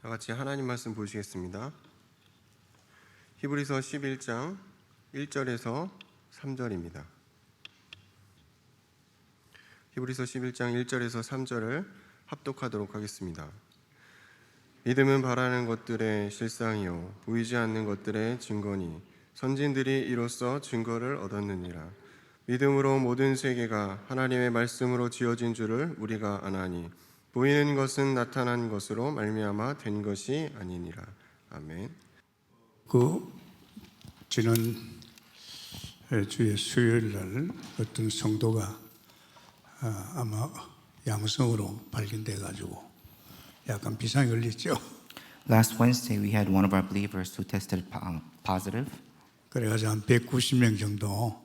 다 같이 하나님 말씀 보시겠습니다. 히브리서 11장 1절에서 3절입니다. 히브리서 11장 1절에서 3절을 합독하도록 하겠습니다. 믿음은 바라는 것들의 실상이요 보이지 않는 것들의 증거니 선진들이 이로써 증거를 얻었느니라. 믿음으로 모든 세계가 하나님의 말씀으로 지어진 줄을 우리가 아나니 보이는 것은 나타난 것으로 말미암아 된 것이 아니니라. 아멘. 지난 주의 수요일 날 어떤 성도가 아마 양성으로 발견돼 가지고 약간 비상이 걸렸죠. Last Wednesday, we had one of our believers who tested positive. 그래가지고 한 190명 정도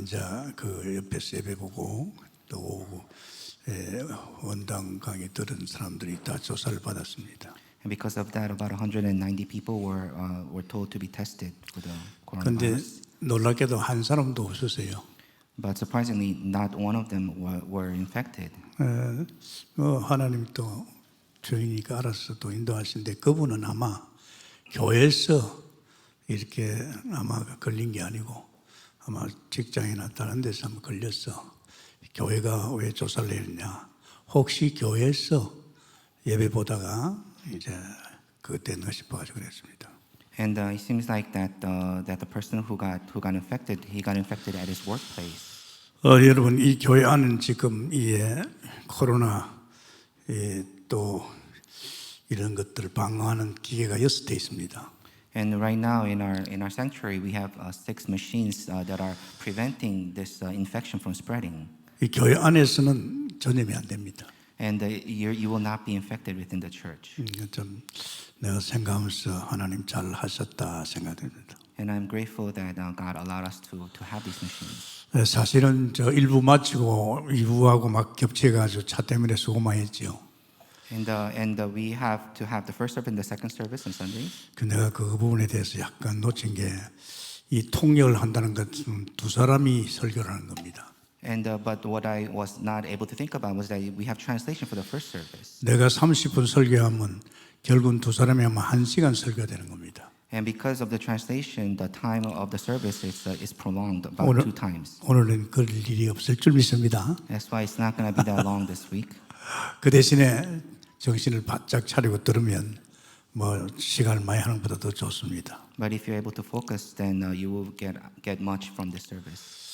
이제 그 옆에서 예배 보고 또 오고 원당 강의 들은 사람들이 다 조사를 받았습니다. And because of that, about 190 people were told to be tested for the 그런데 coronavirus. 놀랍게도 한 사람도 없었어요. But surprisingly, not one of them were infected. 하나님 또 주인이니까 알아서 또 인도하시는데 그분은 아마 교회에서 이렇게 아마 걸린 게 아니고 아마 직장이나 다른 데서 한번 걸렸어. 교회가 왜 조사를 했냐? 혹시 교회에서 예배 보다가 이제 그거 됐나 싶어가지고 그랬습니다. And it seems like that the person who got infected, he got infected at his workplace. 여러분 이 교회 안은 지금 이 코로나 또 이런 것들을 방어하는 기계가 6대 있습니다. And right now in our sanctuary, we have 6 machines that are preventing this infection from spreading. 이 교회 안에서는 전염이 안 됩니다. And you will not be infected within the church. 좀 내가 생각하면서 하나님 잘 하셨다 생각됩니다. And I'm grateful that God allowed us to have these machines. 사실은 저 1부 마치고 2부하고 막 겹쳐가지고 차 때문에 수고 많이 했죠. And we have to have the first service and the second service on Sundays. 내가 그 부분에 대해서 약간 놓친 게 이 통역을 한다는 것은 두 사람이 설교를 하는 겁니다. But what I was not able to think about was that we have translation for the first service. 내가 30분 설교하면 결국은 두 사람이 하면 1시간 설교되는 겁니다. And because of the translation, the time of the service is prolonged about 2 times. 오늘은 그럴 일이 없을 줄 믿습니다. That's why it's not going to be that long this week. 그 대신에 정신을 바짝 차리고 들으면 뭐 시간을 많이 하는 것보다 더 좋습니다. But if you're able to focus, then you will get much from this service.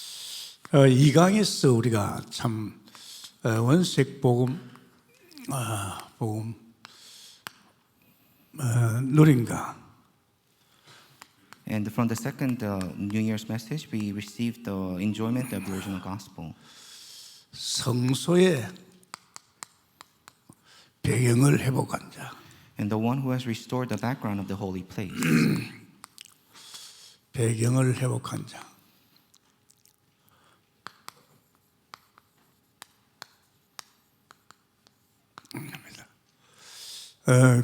이 강에서 우리가 참 원색 복음 누린가. And from the second New Year's message, we received the enjoyment of the original gospel. 성소의 배경을 회복한 자. And the one who has restored the background of the holy place. 배경을 회복한 자.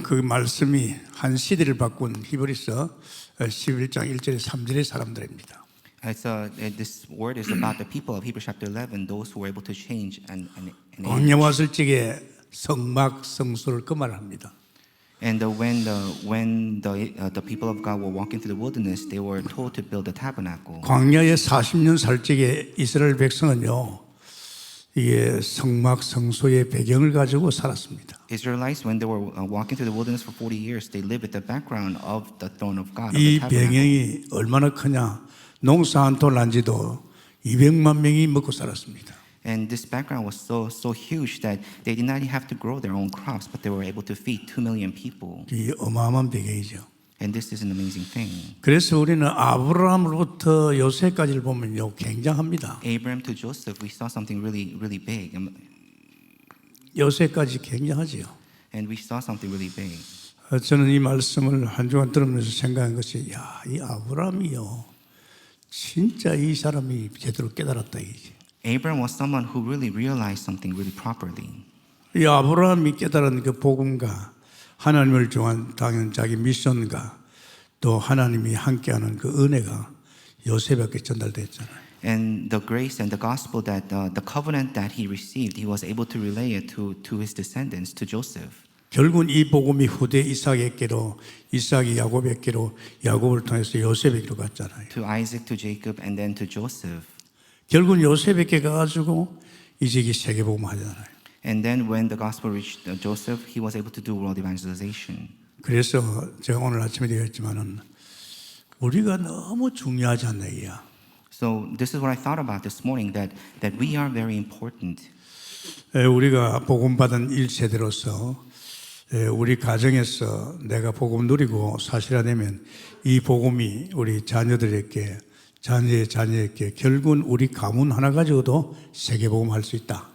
그 말씀이 한 시대를 바꾼 히브리서 11장 1절에 3절의 사람들입니다. This word is about the people of Hebrews chapter 11, those who were able to change an age. 광야 왔을 적에 성막 성소를 그만합니다. And when the people of God were walking through the wilderness, they were told to build a tabernacle. 광야에 40년 살 적에 이스라엘 백성은요, 이게 성막 성소의 배경을 가지고 살았습니다. Israelites, when they were walking through the wilderness for 40 years, they lived with the background of the throne of God. 이 배경이 얼마나 크냐? 농사 한 톨 난지도 200만 명이 먹고 살았습니다. And this background was so huge that they did not have to grow their own crops, but they were able to feed 2 million people. 이 어마어마한 배경이죠. And this is an amazing thing. 그래서 우리는 아브라함으로부터 요셉까지를 보면요, 굉장합니다. Abraham to Joseph, we saw something really big. 요셉까지 굉장하지요. And we saw something really big. 저는 이 말씀을 한 주간 들으면서 생각한 것이, 야, 이 아브라함이요, 진짜 이 사람이 제대로 깨달았다 이지. Abraham was someone who really realized something really properly. 이 아브라함이 깨달은 그 복음과 하나님을 당한 자기 미션과 또 하나님이 함께하는 그 은혜가 요셉에게 전달됐잖아요. And the grace and the gospel that the covenant that he received, he was able to relay it to his descendants, to Joseph. 결국은 이 복음이 후대 이삭에게로, 이삭이 야곱에게로, 야곱을 통해서 요셉에게로 갔잖아요. to Isaac, to Jacob, and then to Joseph. 결국은 요셉에게 가가지고 이제 이 세계복음 하잖아요. And then when the gospel reached Joseph, he was able to do world evangelization. 그래서 제가 오늘 아침에 얘기했지만은 우리가 너무 중요하지 않나 이야. So this is what I thought about this morning, that we are very important. 우리가 복음 받은 1세대로서 우리 가정에서 내가 복음 누리고 사실화되면 이 복음이 우리 자녀들에게 자녀의 자녀에게 결국은 우리 가문 하나 가지고도 세계복음 할 수 있다.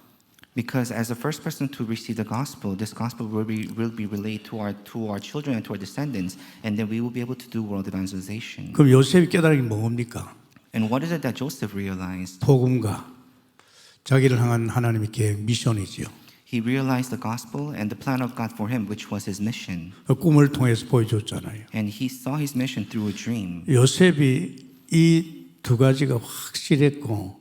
Because as the first person to receive the gospel, this gospel will be relayed to our children and to our descendants, and then we will be able to do world evangelization. 그럼 요셉이 깨달은 게 뭡니까? And what is it that Joseph realized? 복음과 자기를 향한 하나님의 계획 미션이지요. He realized the gospel and the plan of God for him, which was his mission. 그 꿈을 통해서 보여줬잖아요. And he saw his mission through a dream. 요셉이 이 두 가지가 확실했고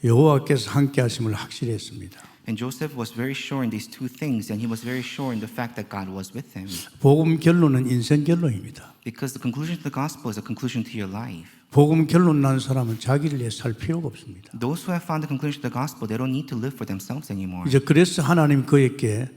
여호와께서 함께 하심을 확실했습니다. And Joseph was very sure in these two things, and he was very sure in the fact that God was with him. 복음 결론은 인생 결론입니다. Because the conclusion to the gospel is a conclusion to your life. 복음 결론 난 사람은 자기를 위해 살 필요가 없습니다. Those who have found the conclusion to the gospel, they don't need to live for themselves anymore. 이제 그래서 하나님 그에게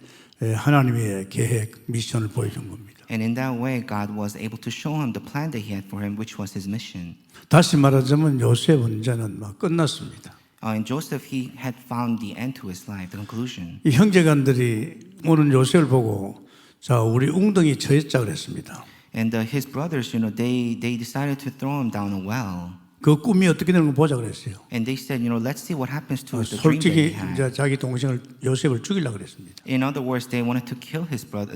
하나님의 계획 미션을 보여준 겁니다. And in that way, God was able to show him the plan that he had for him, which was his mission. 다시 말하자면 요셉은 이제는 막 끝났습니다. In Joseph, he had found the end to his life, the conclusion. 이 형제간들이 오늘 요셉을 보고 자 우리 웅덩이 처했자 그랬습니다. And his brothers, they decided to throw him down a well. 그 꿈이 어떻게 되는 거 보자 그랬어요. And they said, let's see what happens to the dream that he 솔직히 had. 이제 자기 동생을 요셉을 죽이려고 그랬습니다. In other words, they wanted to kill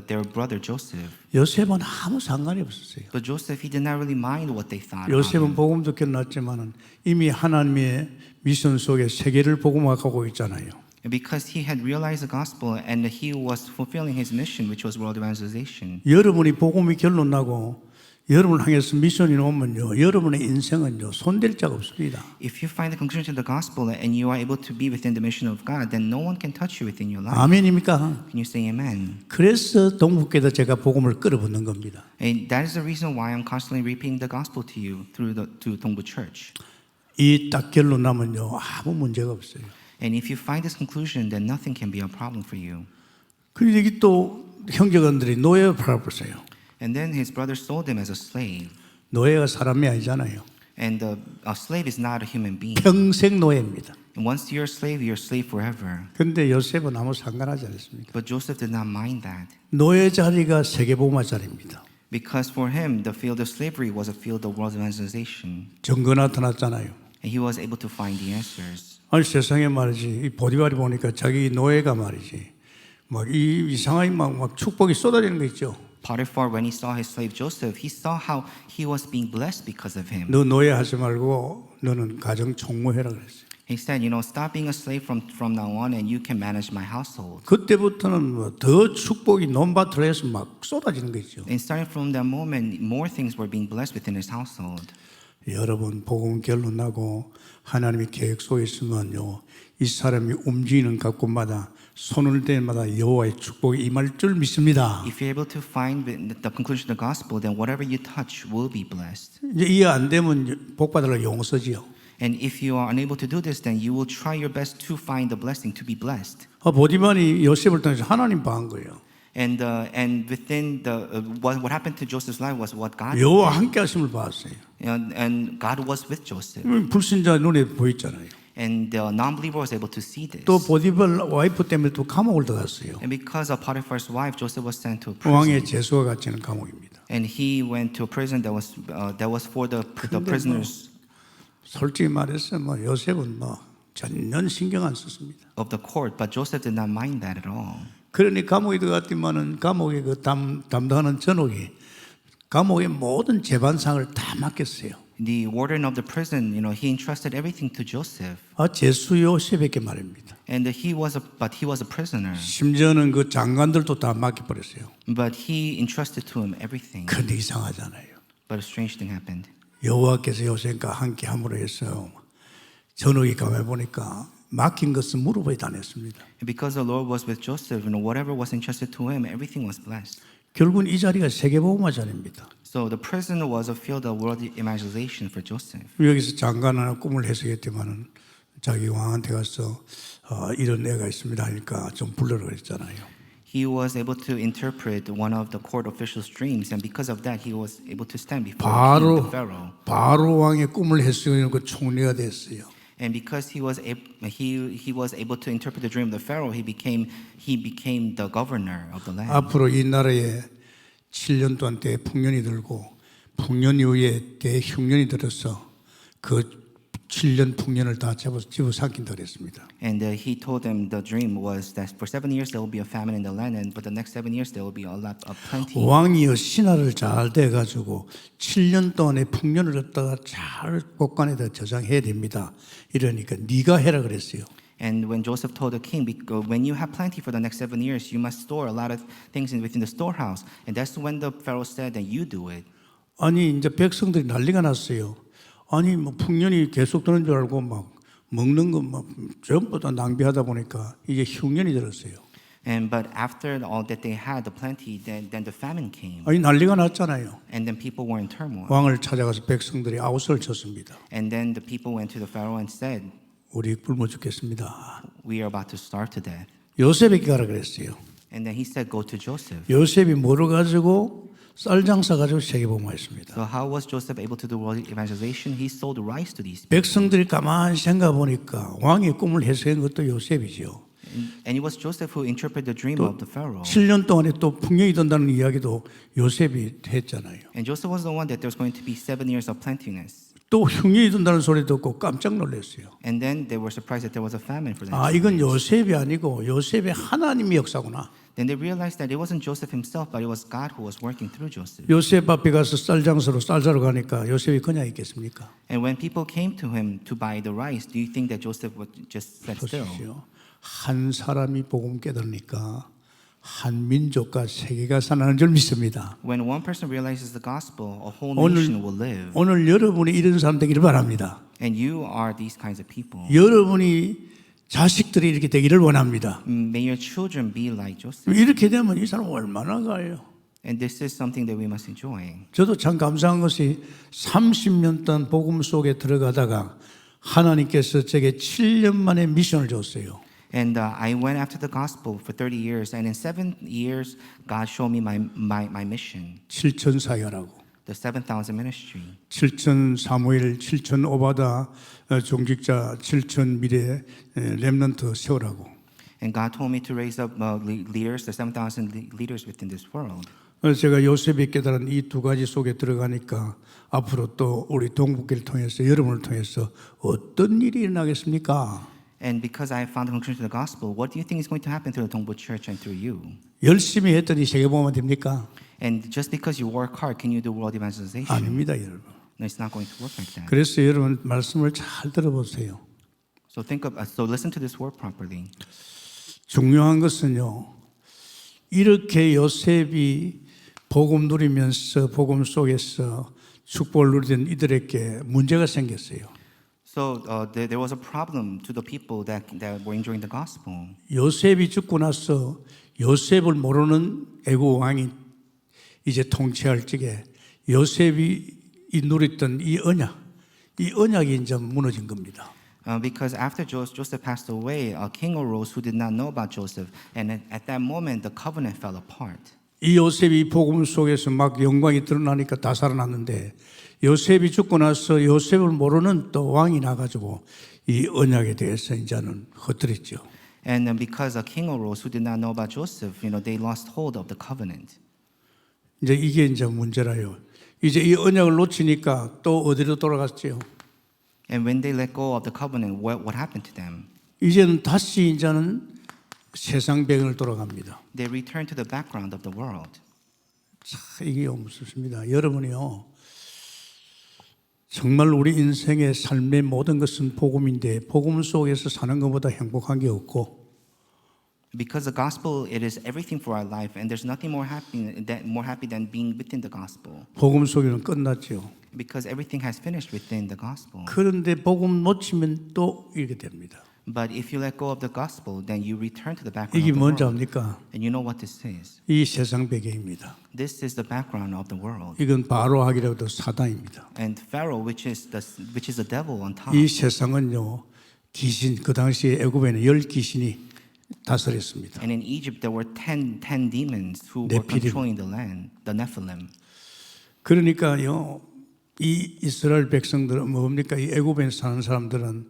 their brother Joseph. 요셉은 아무 상관이 없었어요. But Joseph, he did not really mind what they thought. 요셉은 복음도 깨어났지만은 이미 하나님의 미션 속에 세계를 복음화하고 있잖아요. Because he had realized the gospel and he was fulfilling his mission, which was world evangelization. 여러분이 복음이 결론나고 여러분을 향해서 미션이 오면요, 여러분의 인생은요 손댈 자가 없습니다. If you find the conclusion to the gospel and you are able to be within the mission of God, then no one can touch you within your life. 아멘입니까? Can you say amen? 그래서 동북교에다 제가 복음을 끌어붙는 겁니다. And that is the reason why I'm constantly repeating the gospel to you to Dongbu Church. 이 딱 결론 나면요 아무 문제가 없어요. And if you find this conclusion, then nothing can be a problem for you. 그런데 여기 또 형제간들이 노예를 팔아버렸어요. And then his brothers sold him as a slave. 노예가 사람이 아니잖아요. And a slave is not a human being. 평생 노예입니다. And once you're a slave forever. 그런데 요셉은 아무 상관하지 않습니다. But Joseph did not mind that. 노예 자리가 세계복음화 자리입니다. Because for him, the field of slavery was a field of world evangelization. 증거 나타났잖아요. And he was able to find the answers. 아니 세상에 말이지 이 보디발이 보니까 자기 노예가 말이지 막 이 이상하게 막 축복이 쏟아지는 거 있죠. Potiphar, when he saw his slave Joseph, he saw how he was being blessed because of him. 너 노예 하지 말고 너는 가정 총무해라 그랬어요. He said, stop being a slave from now on, and you can manage my household. 그때부터는 뭐 더 축복이 논밭을 해서 막 쏟아지는 거 있죠. And starting from that moment, more things were being blessed within his household. 여러분 복음 결론 나고 하나님의 계획 속에 있으면요 이 사람이 움직이는 각곳마다 손을 댈 마다 여호와의 축복이 임할 줄 믿습니다. If you're able to find the conclusion of the gospel, then whatever you touch will be blessed. 이제 이해 안 되면 복 받으려고 용어 쓰지요. And if you are unable to do this, then you will try your best to find the blessing, to be blessed. 보디발이 요셉을 통해서 하나님 봐한 거예요. And within what happened to Joseph's life was what God 여호와 함께 하심을 봤어요. and God was with Joseph. 불신자 눈에 보였잖아요. And the non-believer was able to see this. 또 보디발 와이프 때문에 또 감옥을 들어갔어요. And because of Potiphar's wife, Joseph was sent to a 왕의 prison. 제수와 같이는 감옥입니다. And he went to a prison that was for the prisoners 솔직히 말해서 뭐 요셉은 뭐 전혀 신경 안 썼습니다. of the court. But Joseph did not mind that at all. 그러니 감옥에 들어갔지만은 감옥의 그 담당하는 전옥이 감옥의 모든 재반상을 다 맡겼어요. The warden of the prison, he entrusted everything to Joseph. 제수 요셉에게 말입니다. And he was a prisoner. 심지어는 그 장관들도 다 맡겨버렸어요. But he entrusted to him everything. 그런데 이상하잖아요. But a strange thing happened. 여호와께서 요셉과 함께 함으로 해서 전옥이 가만 보니까 맡긴 것은 무릎에 다녔습니다. And because the Lord was with Joseph, whatever was entrusted to him, everything was blessed. 결국은 이 자리가 세계복음화 자리입니다. So the prison was a field of world evangelization for Joseph. 여기서 잠깐 하나 꿈을 해석했지만은 자기 왕한테 가서 이런 애가 있습니다 하니까 좀 불러라 그랬잖아요. He was able to interpret one of the court officials' dreams, and because of that, he was able to stand before King the Pharaoh. 바로 왕의 꿈을 해석해놓고 총리가 됐어요. And because he was able to interpret the dream of the Pharaoh, he became the governor of the land. 앞으로 이 나라에 7년 동안 대풍년이 들고 풍년 이후에 대흉년이 들어서 그 7년 풍년을 다 집어삼킨다 그랬습니다. And he told them the dream was that for 7 years there will be a famine in the land, and for the next 7 years there will be a lot of plenty. 왕이여 신하를 잘 돼가지고 7년 동안의 풍년을 갖다가 잘 곳간에다 저장해야 됩니다. 이러니까 네가 해라 그랬어요. And when Joseph told the king, when you have plenty for the next 7 years, you must store a lot of things within the storehouse. And that's when the Pharaoh said that you do it. 아니 이제 백성들이 난리가 났어요. 아니 뭐 풍년이 계속 드는 줄 알고 막 먹는 거 막 전부 다 낭비하다 보니까 이제 흉년이 들었어요. But after all that they had, the plenty, then the famine came. 아니 난리가 났잖아요. And then people were in turmoil. 왕을 찾아가서 백성들이 아우성을 쳤습니다. And then the people went to the Pharaoh and said, 우리 굶어 죽겠습니다. we are about to starve to death. 요셉에게 가라 그랬어요. And then he said, go to Joseph. 요셉이 뭐를 가지고 쌀 장사 가지고 세계복음화했습니다. So how was Joseph able to do world evangelization? He sold rice to these people. 백성들이 가만히 생각해 보니까 왕의 꿈을 해석한 것도 요셉이죠. And it was Joseph who interpreted the dream of the Pharaoh. 7년 동안에 또 풍년이 든다는 이야기도 요셉이 했잖아요. And Joseph was the one that there was going to be 7 years of plenteousness. 또 흉년이 든다는 소리 듣고 깜짝 놀랐어요. And then they were surprised that there was a famine for them. 아, 이건 요셉이 아니고 요셉의 하나님의 역사구나. Then they realized that it wasn't Joseph himself, but it was God who was working through Joseph. 요셉 앞에 가서 쌀 장사로 쌀 사러 가니까 요셉이 그냥 있겠습니까? And when people came to him to buy the rice, do you think that Joseph would just sit still? 보십시오. 한 사람이 복음 깨달으니까 한 민족과 세계가 살아나는 줄 믿습니다. When one person realizes the gospel, a whole nation will live. 오늘 여러분이 이런 사람 되기를 바랍니다. And you are these kinds of people. 여러분이 자식들이 이렇게 되기를 원합니다. May your children be like Joseph. 이렇게 되면 이 사람 얼마나 가요? And this is something that we must enjoy. 저도 참 감사한 것이 30년 동안 복음 속에 들어가다가 하나님께서 제게 7년 만에 미션을 줬어요. And I went after the gospel for 30 years, and in 7 years, God showed me my mission, 7천 사역하라고. the 7,000 ministry. 7천 사무엘, 7천 오바다 종직자, 7천 미래 렘넌트 세우라고. And God told me to raise up leaders, the 7,000 leaders within this world. 제가 요셉이 깨달은 이 두 가지 속에 들어가니까 앞으로 또 우리 동북기를 통해서 여러분을 통해서 어떤 일이 일어나겠습니까? And because I found the conclusion of the gospel, what do you think is going to happen through the Dongbu Church and through you? 열심히 했더니 세계복음화 됩니까? And just because you work hard, can you do world evangelization? 아닙니다, 여러분. No, it's not going to work like that. 그래서 여러분 말씀을 잘 들어보세요. So listen to this word properly. 중요한 것은요. 이렇게 요셉이 복음 누리면서 복음 속에서 축복을 누리던 이들에게 문제가 생겼어요. So there was a problem to the people that were enjoying the gospel. 요셉이 죽고 나서 요셉을 모르는 애국 왕이 이제 통치할 적에 요셉이 누렸던 이 언약이 이제 무너진 겁니다. Because after Joseph passed away, a king arose who did not know about Joseph, and at that moment the covenant fell apart. 이 요셉이 복음 속에서 막 영광이 드러나니까 다 살아났는데 요셉이 죽고 나서 요셉을 모르는 또 왕이 나가지고 이 언약에 대해서 이제는 흩뜨렸죠. And because a king arose who did not know about Joseph, they lost hold of the covenant. 이제 이게 이제 문제라요. 이제 이 언약을 놓치니까 또 어디로 돌아갔지요? And when they let go of the covenant, what happened to them? 이제는 다시 이제는 세상 배경을 돌아갑니다. They returned to the background of the world. 참 이게 무섭습니다. 여러분이요. 정말 우리 인생의 삶의 모든 것은 복음인데 복음 속에서 사는 것보다 행복한 게 없고 Because the gospel, it is everything for our life, and there's nothing more happy than being within the gospel. 복음 속에는 끝났죠. Because everything has finished within the gospel. 그런데 복음 놓치면 또 이렇게 됩니다. But if you let go of the gospel, then you return to the background 이게 of the 뭔지 world. 압니까? And you know what this is? 이 세상 배경입니다. This is the background of the world. 이건 바로하기라도 사단입니다. And Pharaoh, which is the devil on top. 이 세상은요, 귀신, 그 당시에 애굽에는 10귀신이 다스렸습니다. And in Egypt, there were 10 demons who were Nephilim. controlling the land, the Nephilim. 그러니까요, 이 이스라엘 백성들은 뭡니까? 이 애굽에 사는 사람들은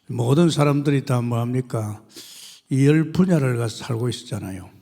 모든 사람들이 다 뭐합니까? 이 열 분야를 가서 살고 있었잖아요.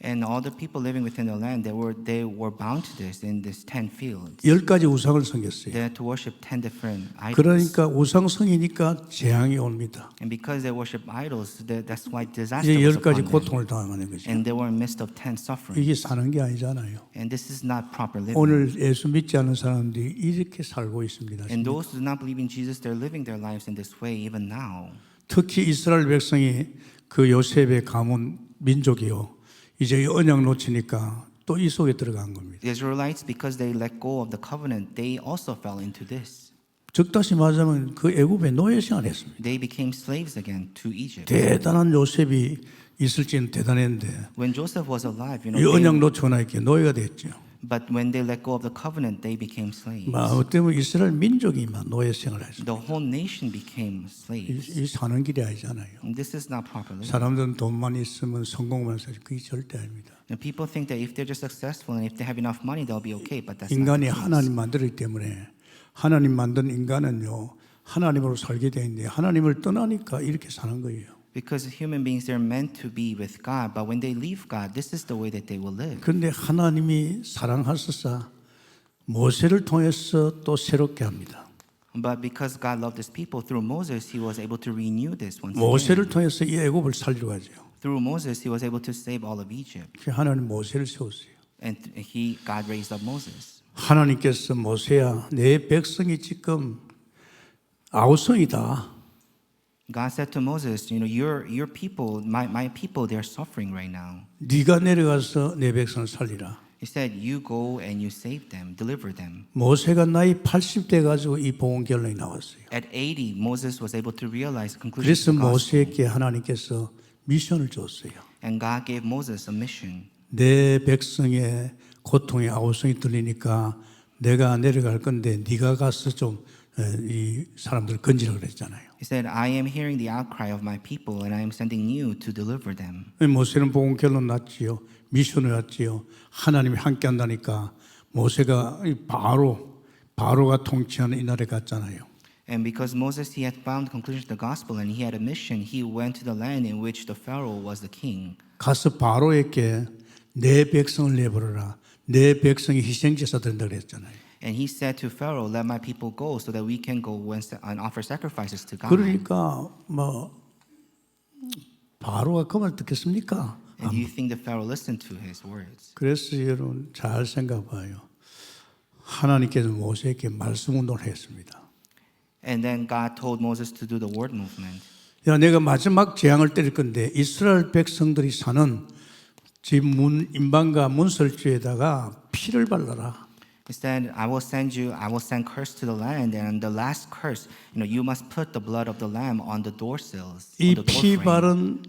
And all the people living within the land, they were bound to this in these 10 fields. 10가지 우상을 섬겼어요. They had to worship 10 different idols. 그러니까 우상성이니까 재앙이 옵니다. And because they worship idols, that's why disaster 이제 was 10가지 upon them. 고통을 당하는 거죠. And they were in the midst of 10 suffering. 이게 사는 게 아니잖아요. And this is not proper living. 오늘 예수 믿지 않는 사람들이 이렇게 살고 있습니다. And those who do not believe in Jesus, they're living their lives in this way even now. 특히 이스라엘 백성이 그 요셉의 가문 민족이요. 이제 이 언약 놓치니까 또 이 속에 들어간 겁니다. The Israelites, because they let go of the covenant, they also fell into this. 즉 다시 말하자면 그 애굽에 노예 생활했습니다. They became slaves again to Egypt. 대단한 요셉이 있을지는 대단했는데 When Joseph was alive, 이 언약 놓치고 나니까 노예가 됐죠. but when they let go of the covenant, they became slaves. 뭐 때문에 이스라엘 민족이 막 노예 생활했습니다. The whole nation became slaves. 이 사는 길이 아니잖아요. And this is not proper living. 사람들은 돈만 있으면 성공만 해서 그게 절대 아닙니다. And people think that if they're just successful and if they have enough money, they'll be okay. But that's not 인간이 the case. 하나님 만들었기 때문에 하나님 만든 인간은요 하나님으로 살게 돼 있는데 하나님을 떠나니까 이렇게 사는 거예요. Because human beings, they're meant to be with God. But when they leave God, this is the way that they will live. 그런데 하나님이 사랑하셔서 모세를 통해서 또 새롭게 합니다. But because God loved His people through Moses, He was able to renew this once 모세를 again. 통해서 이 애굽을 살리러 가죠. Through Moses, He was able to save all of Egypt. 하나님 모세를 세웠어요. And God raised up Moses. 하나님께서 모세야 내 백성이 지금 아우성이다. God said to Moses, your people, my people, they're suffering right now. 네가 내려가서 내 백성을 살리라. He said, you go and you save them, deliver them. 모세가 나이 80대 가지고 이 복음 결론이 나왔어요. At 80, Moses was able to realize the conclusion 그래서 of the gospel. 모세에게 하나님께서 미션을 줬어요. And God gave Moses a mission. 내 백성의 고통의 아우성이 들리니까 내가 내려갈 건데 네가 가서 좀 이 사람들을 건지라 그랬잖아요. He said, I am hearing the outcry of my people and I am sending you to deliver them. 모세는 복음 결론 났지요. 미션을 왔지요. 하나님이 함께 한다니까 모세가 바로가 통치하는 이 나라에 갔잖아요. And because Moses, he had found the conclusion of the gospel and he had a mission, he went to the land in which the Pharaoh was the king. 가서 바로에게 내 백성을 내버려라. 내 백성이 희생제사 드린다 그랬잖아요. And he said to Pharaoh, let my people go so that we can go and offer sacrifices to God. 그러니까 뭐 바로가 그 말 듣겠습니까? And do you think the Pharaoh listened to his words? 그래서 여러분 잘 생각해봐요. 하나님께서 모세에게 말씀 운동을 했습니다. And then God told Moses to do the word movement. 야, 내가 마지막 재앙을 때릴 건데 이스라엘 백성들이 사는 집 인방과 문설주에다가 피를 발라라. He said, I will send curse to the land, and the last curse, you must put the blood of the lamb on the door sills, on 이 the door 피 frame. 바른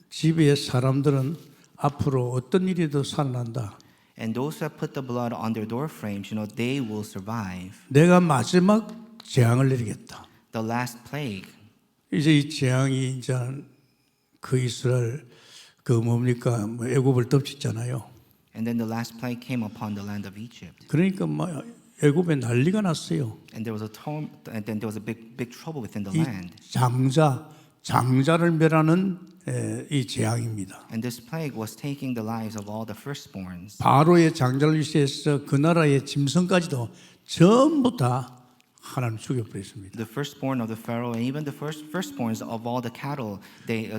집의 사람들은 앞으로 어떤 일이도 살아난다. And those who have put the blood on their door frames, they will survive. 내가 마지막 재앙을 내리겠다. The last plague. 이제 이 재앙이 이제 그 이스라엘 그 뭡니까 애굽을 덮쳤잖아요. And then the last plague came upon the land of Egypt. 그러니까 막 애굽에 난리가 났어요. And there was a big trouble within the 이 land. 장자를 멸하는 이 재앙입니다. And this plague was taking the lives of all the firstborns. 바로의 장자를 위시해서 그 나라의 짐승까지도 전부 다 하나님 죽여버렸습니다. The firstborn of the Pharaoh and even the firstborns of all the cattle,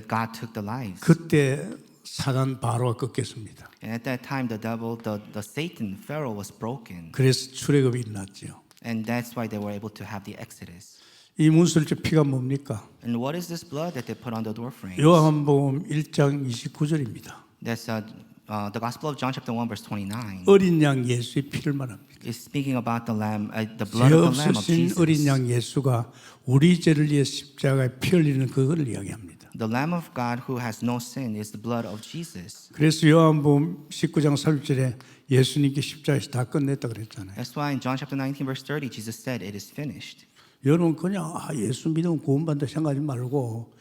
God took the lives. 그때 사단 바로가 꺾였습니다. And at that time, the devil, the Satan, Pharaoh was broken. 그래서 출애굽이 일어났죠. And that's why they were able to have the Exodus. 이 문설주 피가 뭡니까? And what is this blood that they put on the door frames? 요한복음 1장 29절입니다. That's the Gospel of John chapter 1 verse 29. 어린 양 예수의 피를 말합니다. It's speaking about the lamb, the blood 죄 of the lamb of 없으신 Jesus. 어린 양 예수가 우리 죄를 위해 십자가에 피 흘리는 그걸 이야기합니다. The Lamb of God who has no sin is the blood of Jesus. 그래서 요한복음 19장 30절에 예수님께 십자가에서 다 끝냈다 그랬잖아요. That's why in John chapter 19 verse 30 Jesus said it is finished. 여러분 그냥 예수 믿으면 구원받는다 생각하지 말고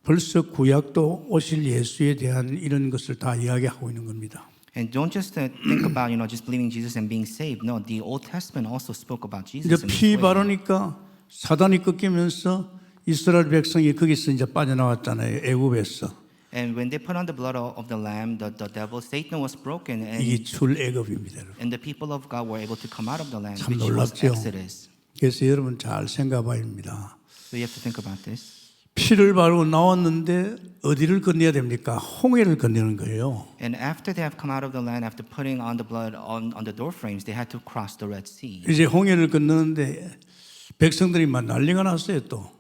벌써 구약도 오실 예수에 대한 이런 것을 다 이야기하고 있는 겁니다. And don't just think about, just believing Jesus and being saved. No, the Old Testament also spoke about 이제 Jesus in 피 this way. 바르니까 사단이 꺾이면서 이스라엘 백성이 거기서 이제 빠져나왔잖아요. 애굽에서. And when they put on the blood of the Lamb, the devil, Satan was broken, 이게 출애굽입니다. 여러분. and the people of God were able to come out of the land, 참 which was 놀랍죠. Exodus. 그래서 여러분 잘 생각해봐야 합니다. So you have to think about this. 피를 바르고 나왔는데 어디를 건너야 됩니까? 홍해를 건너는 거예요. And after they have come out of the land, after putting on the blood on the door frames, they had to cross the Red Sea. 이제 홍해를 건너는데 백성들이 막 난리가 났어요 또.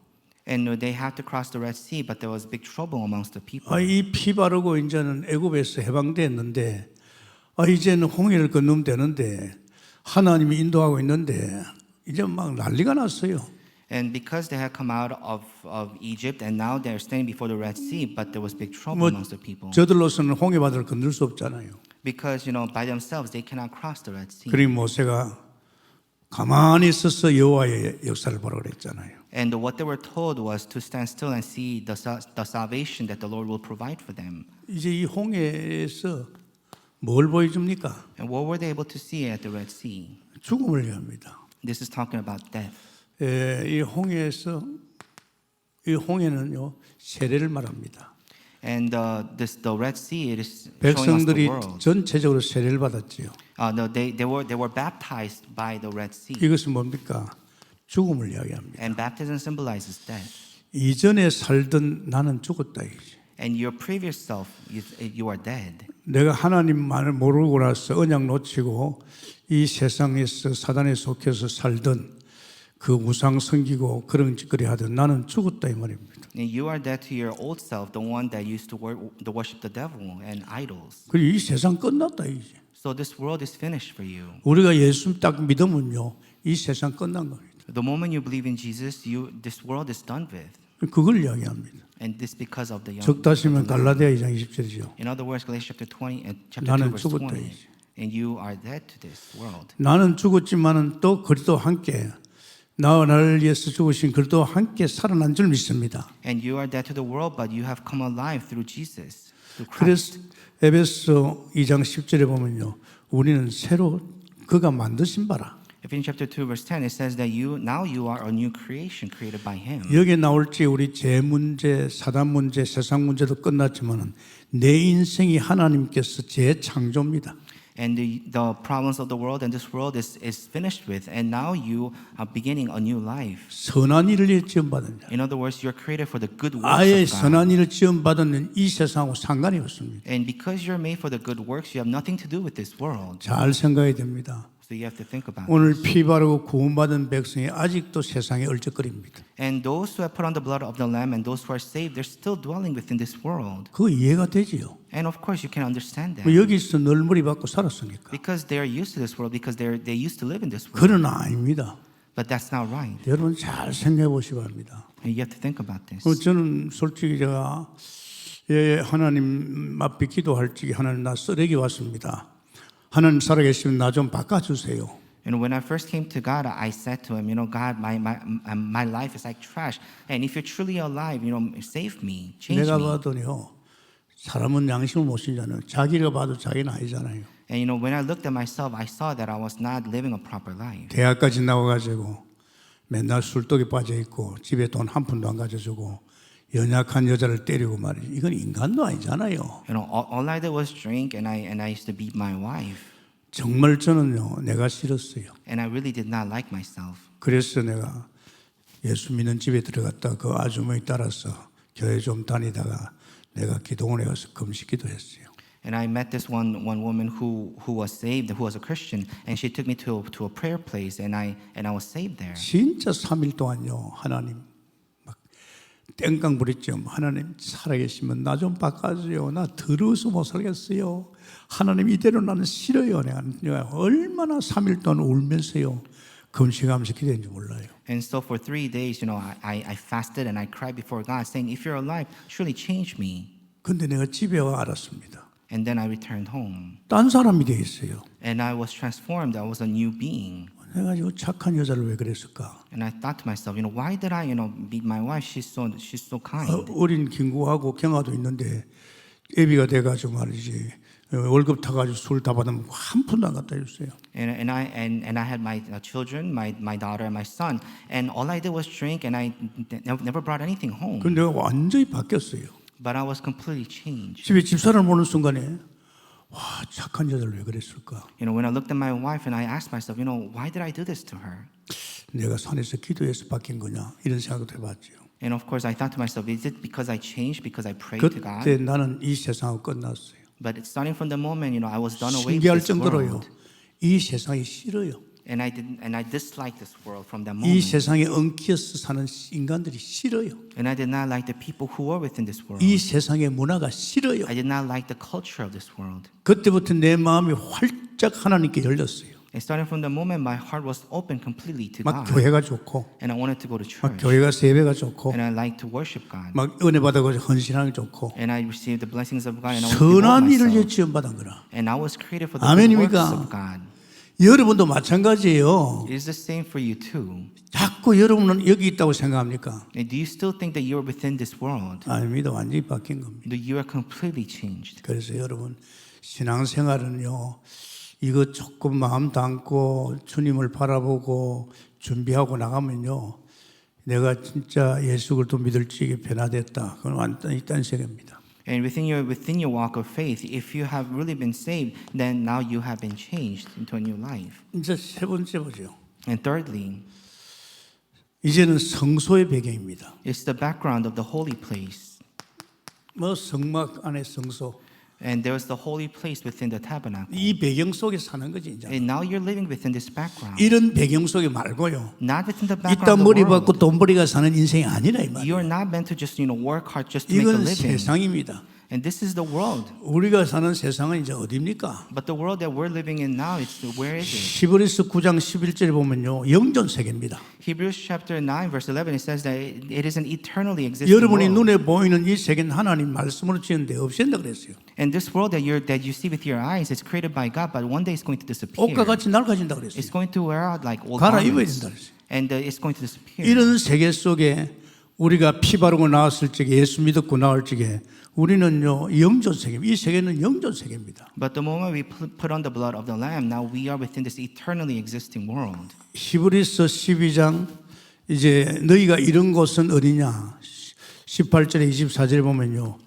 And they had to cross the Red Sea, but there was big trouble amongst the people. 이 피 바르고 이제는 애굽에서 해방됐는데 이제는 홍해를 건너면 되는데 하나님이 인도하고 있는데 이제 막 난리가 났어요. And because they had come out of Egypt, and now they're standing before the Red Sea, but there was big trouble amongst the people. 저들로서는 홍해 바다를 건널 수 없잖아요. Because, by themselves, they cannot cross the Red Sea. 그러니 모세가 가만히 있어서 여호와의 역사를 보라 그랬잖아요. And what they were told was to stand still and see the salvation that the Lord will provide for them. 이제 이 홍해에서 뭘 보여줍니까? And what were they able to see at the Red Sea? 죽음을 얘기합니다. This is talking about death. 이 홍해에서 이 홍해는요 세례를 말합니다. And the Red Sea, it is showing us the 백성들이 world. 전체적으로 세례를 받았지요. No, they were baptized by the Red Sea. 이것은 뭡니까? 죽음을 이야기합니다. And baptism symbolizes death. 이전에 살던 나는 죽었다 이거지. And your previous self, you are dead. 내가 하나님만을 모르고 나서 언약 놓치고 이 세상에서 사단에 속해서 살던 그 우상 섬기고 그런 짓거리 하던 나는 죽었다 이 말입니다. And you are dead to your old self, the one that used to worship the devil and idols. 그리고 이 세상 끝났다 이제. So this world is finished for you. 우리가 예수 딱 믿으면요 이 세상 끝난 겁니다. The moment you believe in Jesus, this world is done with. 그걸 이야기합니다. And this because of the young. 적다시면 갈라디아 2장 20절이죠. In other words, Galatians chapter 20 and chapter 2 나는 verse 죽었다 20. 이제. And you are dead to this world. 나는 죽었지만은 또 그리스도와 함께 나를 위해서 죽으신 그리스도와 함께 살아난 줄 믿습니다. And you are dead to the world, but you have come alive through Jesus, through 그래서 Christ. 에베소 2장 10절에 보면요. 우리는 새로 그가 만드신 바라. Ephesians chapter 2 verse 10, it says that now you are a new creation created by Him. 여기에 나올지 우리 죄 문제, 사단 문제, 세상 문제도 끝났지만은 내 인생이 하나님께서 재창조입니다. And the problems of the world and this world is finished with, and now you are beginning a new life. 선한 일을 위해 지음받은 자. In other words, you are created for the good works 아예 of God. 선한 일을 지음받은 이 세상하고 상관이 없습니다. And because you're made for the good works, you have nothing to do with this world. 잘 생각해야 됩니다. So you have to think about 오늘 this. 피 바르고 구원받은 백성이 아직도 세상에 얼쩍거립니다. And those who have put on the blood of the Lamb and those who are saved, they're still dwelling within this world. 그거 이해가 되지요. And of course, you can understand that. 뭐 여기서 널머리 받고 살았습니까? Because they are used to this world, because they used to live in this world. 그러나 아닙니다. But that's not right. 여러분 잘 생각해 보시기 바랍니다. And you have to think about this. 저는 솔직히 제가 하나님 앞에 기도할 적에 하나님 나 쓰레기 왔습니다. 하나님 살아계시면 나 좀 바꿔주세요. And when I first came to God, I said to Him, God, my life is like trash. And if you're truly alive, save me, change 내가 me. 봐도요 사람은 양심을 못 쓰잖아요. 자기가 봐도 자기는 아니잖아요. And when I looked at myself, I saw that I was not living a proper life. 대학까지 나와가지고 맨날 술독에 빠져 있고 집에 돈 한 푼도 안 가져주고 연약한 여자를 때리고 말이죠. 이건 인간도 아니잖아요. All I did was drink, and I used to beat my wife. 정말 저는요 내가 싫었어요. And I really did not like myself. 그래서 내가 예수 믿는 집에 들어갔다 그 아주머니 따라서 교회 좀 다니다가 내가 기도원에 가서 금식기도 했어요. And I met this one woman who was saved, who was a Christian, and she took me to a prayer place, and I was saved there. 진짜 3일 동안요 하나님 막 땡깡 부렸죠. 하나님 살아계시면 나 좀 바꿔줘요. 나 더러워서 못 살겠어요. 하나님 이대로 나는 싫어요. 내가 얼마나 3일 동안 울면서요. 금식하면서 기도했는지 몰라요. And so for 3 days, I fasted and I cried before God, saying, "If you're alive, surely change me." 근데 내가 집에 와 알았습니다. And then I returned home, 딴 사람이 돼 있어요. and I was transformed. I was a new being. 내가 이 착한 여자를 왜 그랬을까? And I thought to myself, why did I, meet my wife? She's so kind. 어린 김구하고 경아도 있는데 애비가 돼가지고 말이지 월급 타가지고 술 다 받으면 한 푼도 안 갖다 줬어요. And I had my children, my daughter and my son, and all I did was drink, and I never brought anything home. 근데 내가 완전히 바뀌었어요. But I was completely changed. 집에 집사람을 보는 순간에 와 착한 여자를 왜 그랬을까? When I looked at my wife and I asked myself, why did I do this to her? 내가 산에서 기도해서 바뀐 거냐 이런 생각도 해봤죠. And of course, I thought to myself, is it because I changed, because I prayed to God? 그때 나는 이 세상하고 끝났어요. But starting from the moment, I was done away with 신기할 this 정도로요. world. 이 세상이 싫어요. And I disliked this world from that 이 moment. 세상에 엉키어서 사는 인간들이 싫어요. And I did not like the people who were within this world. 이 세상의 문화가 싫어요. I did not like the culture of this world. 그때부터 내 마음이 활짝 하나님께 열렸어요. And starting from the moment, my heart was open completely to 막 God. 교회가 좋고, And I wanted to go to 막 church. 교회가 세배가 좋고, And I liked to worship God. 막 은혜 받아가지고 헌신하는 게 좋고, And I received the blessings of God. And I wanted to 선한 일을 devote myself. 지원받은 거라. And I was created for the good works 아멘입니까? of God. 여러분도 마찬가지예요. It is the same for you too. 자꾸 여러분은 여기 있다고 생각합니까? And do you still think that you are within this world? 아닙니다. 완전히 바뀐 겁니다. No, you are completely changed. 그래서 여러분 신앙생활은요. 이거 조금 마음 담고 주님을 바라보고 준비하고 나가면요. 내가 진짜 예수 그리스도 믿을 지게 변화됐다. 그건 완전히 딴 세계입니다. And within your walk of faith, if you have really been saved, then now you have been changed into a new life. 이제 세 번째 보죠. And thirdly, 이제는 성소의 배경입니다. it's the background of the holy place. 뭐 성막 안에 성소. And there was the holy place within the tabernacle. 이 배경 속에 사는 거지 이제. And now you're living within this background. 이런 배경 속에 말고요. Not within the 이따 background of 머리 the 받고 world. 돈벌이가 사는 인생이 아니라 이 말이에요. You are not meant to just, work hard just to make a 이건 living. 세상입니다. And this is the world. 우리가 사는 세상은 이제 어디입니까? But the world that we're living in now, where is it? 히브리서 9장 11절에 보면요. 영전 세계입니다. Hebrews chapter 9 verse 11 it says that it is an eternally existing 여러분이 world. 눈에 보이는 이 세계는 하나님 말씀으로 지었는데 없앤다 그랬어요. And this world that you see with your eyes is created by God, but one day it's going to disappear. 옷과 같이 낡아진다 그랬어요. It's going to wear out like old 갈아입어야 garments. 된다 그랬어요. And it's going to disappear. 이런 세계 속에 우리가 피 바르고 나왔을 적에 예수 믿었고 나올 적에 우리는요 영전 세계. 이 세계는 영전 세계입니다. But the moment we put on the blood of the Lamb, now we are within this eternally existing world. 히브리서 12장 이제 너희가 이런 곳은 어디냐? 18절에 24절에 보면요.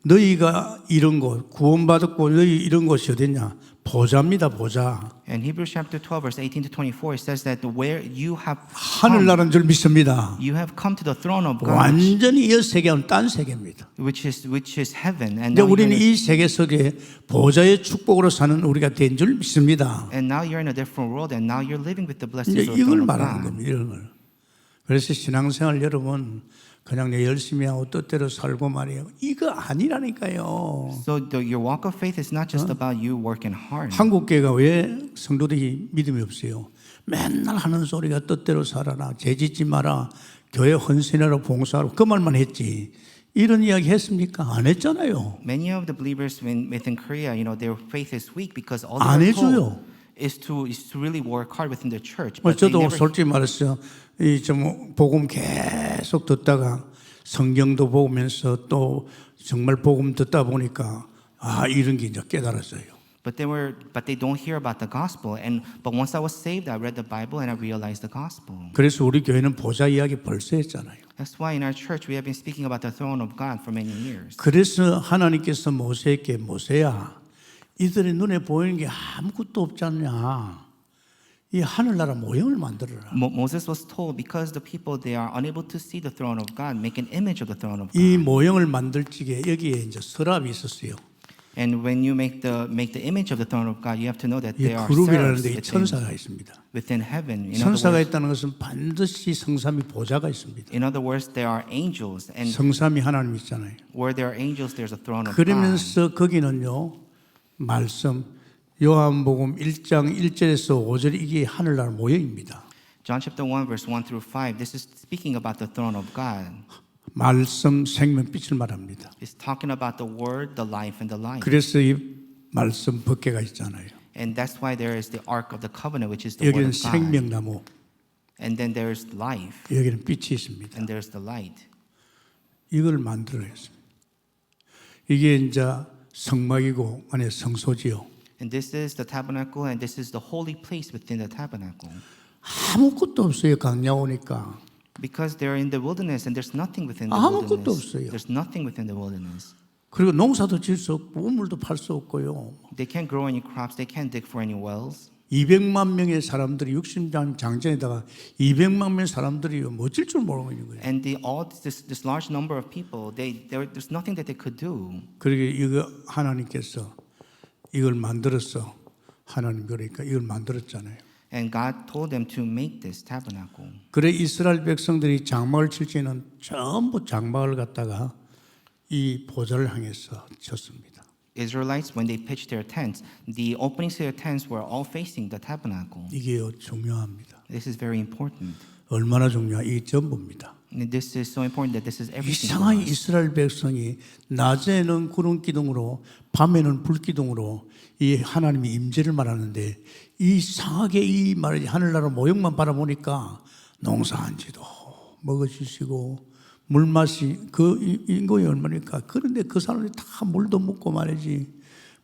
너희가 이런 곳 구원받았고 너희 이런 곳이 어디냐? 보좌입니다. 보좌. And Hebrews chapter 12 verse 18 to 24 it says that where you have 하늘나라는 줄 믿습니다. you have come to the throne of God, 완전히 이 세계는 딴 세계입니다. which is heaven. And 근데 now, 우리는 이 세계 속에 보좌의 축복으로 사는 우리가 된 줄 믿습니다. and now you're in a different world, and now you're living with the blessings 이제 of the 이걸 throne of 말하는 God. 겁니다. 이런 걸. 그래서 신앙생활 여러분 그냥 내 열심히 하고 뜻대로 살고 말이에요. 이거 아니라니까요. So your walk of faith is not just about you working hard. 한국 교회가 왜 성도들이 믿음이 없어요? 맨날 하는 소리가 뜻대로 살아라, 죄짓지 마라, 교회 헌신하라, 봉사하라 그 말만 했지. 이런 이야기 했습니까? 안 했잖아요. Many of the believers within Korea, their faith is weak because all 안 they're 해줘요. told is to really work hard within the church. But they 저도 never, 솔직히 말해서 이 좀 복음 계속 듣다가 성경도 보면서 또 정말 복음 듣다 보니까 아 이런 게 이제 깨달았어요. but they don't hear about the gospel. But once I was saved, I read the Bible and I realized the gospel. 그래서 우리 교회는 보좌 이야기 벌써 했잖아요. That's why in our church we have been speaking about the throne of God for many years. 그래서 하나님께서 모세에게 모세야 이들의 눈에 보이는 게 아무것도 없지 않냐. 이 하늘나라 모형을 만들어라. Moses was told because the people they are unable to see the throne of God, make an image of the throne of God. 이 모형을 만들 적에 여기에 이제 서랍이 있었어요. And when you make the image of the throne of God, you have to know that 이 there are 그룹이라는 seraphs 데 천사가 있습니다. within heaven. 천사가 있다는 것은 반드시 성삼위 보좌가 있습니다. In other words, there are angels, and 성삼위 하나님 있잖아요. where there are angels, there's a throne of God. 그러면서 거기는요 말씀 요한복음 1장 1절에서 5절 이게 하늘나라 모형입니다. John chapter 1, verse 1 through 5, this is speaking about the throne of God. 말씀 생명빛을 말합니다. It's talking about the word, the life, and the light. 그래서 이 말씀 법궤가 있잖아요. And that's why there is the Ark of the Covenant, which is the word 여기는 of God. 생명나무, And then there's life, 여기는 빛이 있습니다. and there's the light. 이걸 만들어야 했습니다. 이게 이제 성막이고 안에 성소지요. And this is the tabernacle, and this is the holy place within the tabernacle. 아무것도 없어요. 강야 오니까. Because they're in the wilderness, and there's nothing within the 아무것도 wilderness. 없어요. There's nothing within the wilderness. 그리고 농사도 질 수 없고 우물도 팔 수 없고요. They can't grow any crops. They can't dig for any wells. 200만 명의 사람들이 60장 장전에다가 200만 명의 사람들이 멋질 줄 모르는 거예요. And this large number of people, there's nothing that they could do. 그러게 이거 하나님께서 이걸 만들었어. 하나님 그러니까 이걸 만들었잖아요. And God told them to make this tabernacle. 그래 이스라엘 백성들이 장막을 칠 때는 전부 장막을 갖다가 이 보좌를 향해서 쳤습니다. Israelites, when they pitched their tents, the openings to their tents were all facing the tabernacle. 이게 중요합니다. This is very important. 얼마나 중요한 이 전부입니다. And this is so important that this is everything. for 이상하게 us. 이스라엘 백성이 낮에는 구름 기둥으로 밤에는 불 기둥으로 이 하나님의 임재를 말하는데 이상하게 이 말이 하늘나라 모형만 바라보니까 농사한지도 먹어주시고 물맛이 그 인고이 얼마니까 그런데 그 사람들이 다 물도 먹고 말이지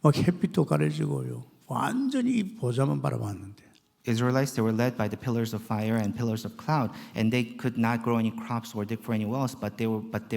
막 햇빛도 가려지고요 완전히 이 보좌만 바라봤는데 Israelites, they were led by the pillars of fire and pillars of cloud, and they could not grow any crops or dig for any wells, but they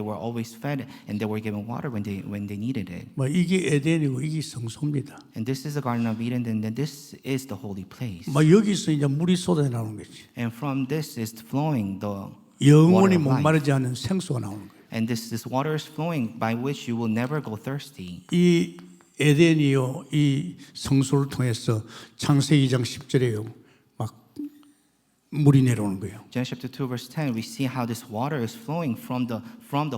were always fed, and they were given water when they needed it. 뭐 이게 에덴이고 이게 성소입니다. And this is the Garden of Eden, and then this is the holy place. 막 여기서 이제 물이 쏟아 나오는 거지. And from this is flowing the 영원히 water of life. 목마르지 않은 생수가 나오는 거예요. And this water is flowing by which you will never go thirsty. 이 에덴이요, 이 성소를 통해서 창세기 2장 10절에요. 막 물이 내려오는 거예요. Genesis chapter 2 verse 10, we see how this water is flowing from the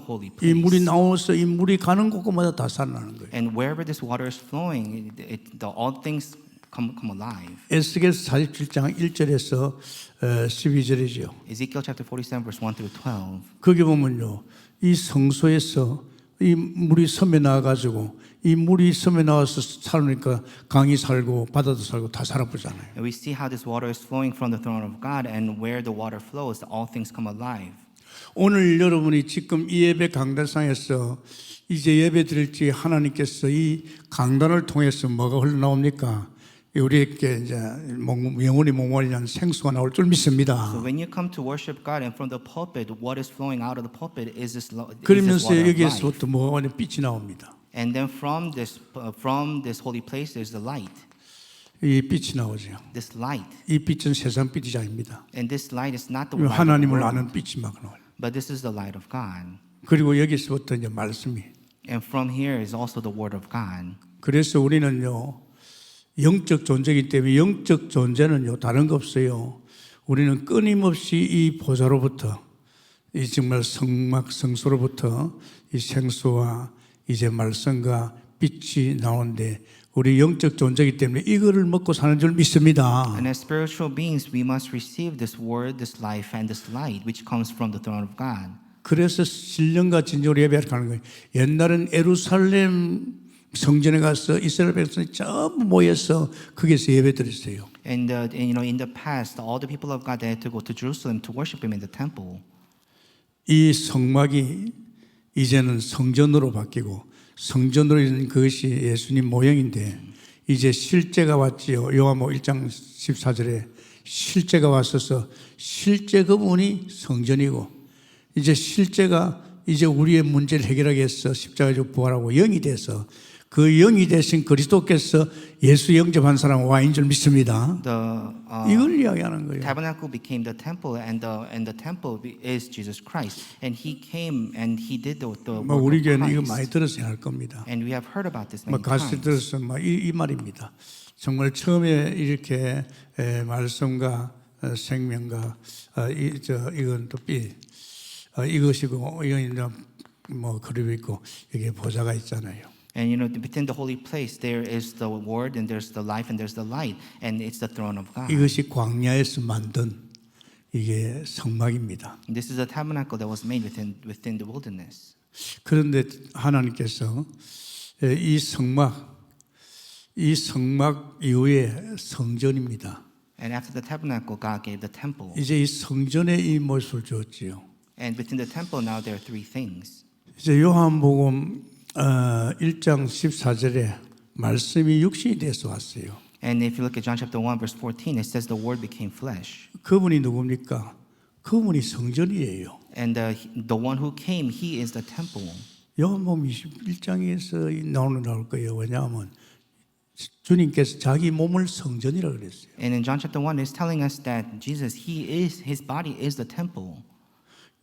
holy 이 물이 place. 나와서 이 물이 가는 곳마다 다 살아나는 거예요. And wherever this water is flowing, all things come alive. 에스겔서 47장 1절에서 12절이죠. Ezekiel chapter 47 verse 1 through 12. 거기 보면요. 이 성소에서 이 물이 섬에 나와가지고 이 물이 섬에 나와서 살으니까 강이 살고 바다도 살고 다 살아보잖아요. And we see how this water is flowing from the throne of God, and where the water flows, all things come alive. 오늘 여러분이 지금 이 예배 강단상에서 이제 예배 드릴지 하나님께서 이 강단을 통해서 뭐가 흘러나옵니까? 우리에게 이제 영원히 몽환이라는 생수가 나올 줄 믿습니다. So when you come to worship God, and from the pulpit, what is flowing out of the pulpit is this 그러면서 water of life. 여기에서부터 몽환의 빛이 나옵니다. And then from this holy place, there's the light. 이 빛이 나오죠. This light, 이 빛은 세상 빛이 아닙니다. and this light is not the light of the 하나님을 world, 아는 빛이 막 나와요. but this is the light of God. 그리고 여기서부터 이제 말씀이. And from here is also the word of God. 그래서 우리는요 영적 존재이기 때문에 영적 존재는요 다른 거 없어요. 우리는 끊임없이 이 보좌로부터 이 정말 성막 성소로부터 이 생수와 이제 말씀과 빛이 나오는데 우리 영적 존재이기 때문에 이거를 먹고 사는 줄 믿습니다. And as spiritual beings, we must receive this word, this life, and this light, which comes from the throne of God. 그래서 신령과 진정으로 예배를 가는 거예요. 옛날엔 예루살렘 성전에 가서 이스라엘 백성이 전부 모여서 거기서 예배드렸어요. And in the past, all the people of God they had to go to Jerusalem to worship Him in the temple. 이 성막이 이제는 성전으로 바뀌고 성전으로 있는 그것이 예수님 모형인데 이제 실제가 왔지요. 요한복음 1장 14절에 실제가 왔어서 실제 그분이 성전이고 이제 실제가 이제 우리의 문제를 해결하기 위해서 십자가에서 부활하고 영이 돼서 그 영이 되신 그리스도께서 예수 영접한 사람 와인 줄 믿습니다. 이걸 이야기하는 거예요. Tabernacle became the temple, and the temple is Jesus Christ. And He came and He did the 뭐 work 우리 of 교회는 이거 Christ. 많이 들었어야 할 겁니다. And we have heard about this 뭐 many 가수 times. 들어서 이 말입니다. 정말 처음에 이렇게 말씀과 생명과 이건 또 이것이고 이건 이제 뭐 그리고 있고 여기에 보좌가 있잖아요. And within the holy place, there is the word, and there's the life, and there's the light, and it's the throne of God. 이것이 광야에서 만든 이게 성막입니다. This is a tabernacle that was made within the wilderness. 그런데 하나님께서 이 성막 이후에 성전입니다. And after the tabernacle, God gave the temple. 이제 이 성전에 이 모습을 주었지요. And within the temple now there are three things. 이제 요한복음 1장 14절에 말씀이 육신이 돼서 왔어요. And if you look at John chapter 1 verse 14, it says the word became flesh. 그분이 누굽니까? 그분이 성전이에요. And the one who came, he is the temple. 요한복음 21장에서 나올 거예요. 왜냐하면 주님께서 자기 몸을 성전이라고 그랬어요. And in John chapter 1, it's telling us that Jesus, his body is the temple.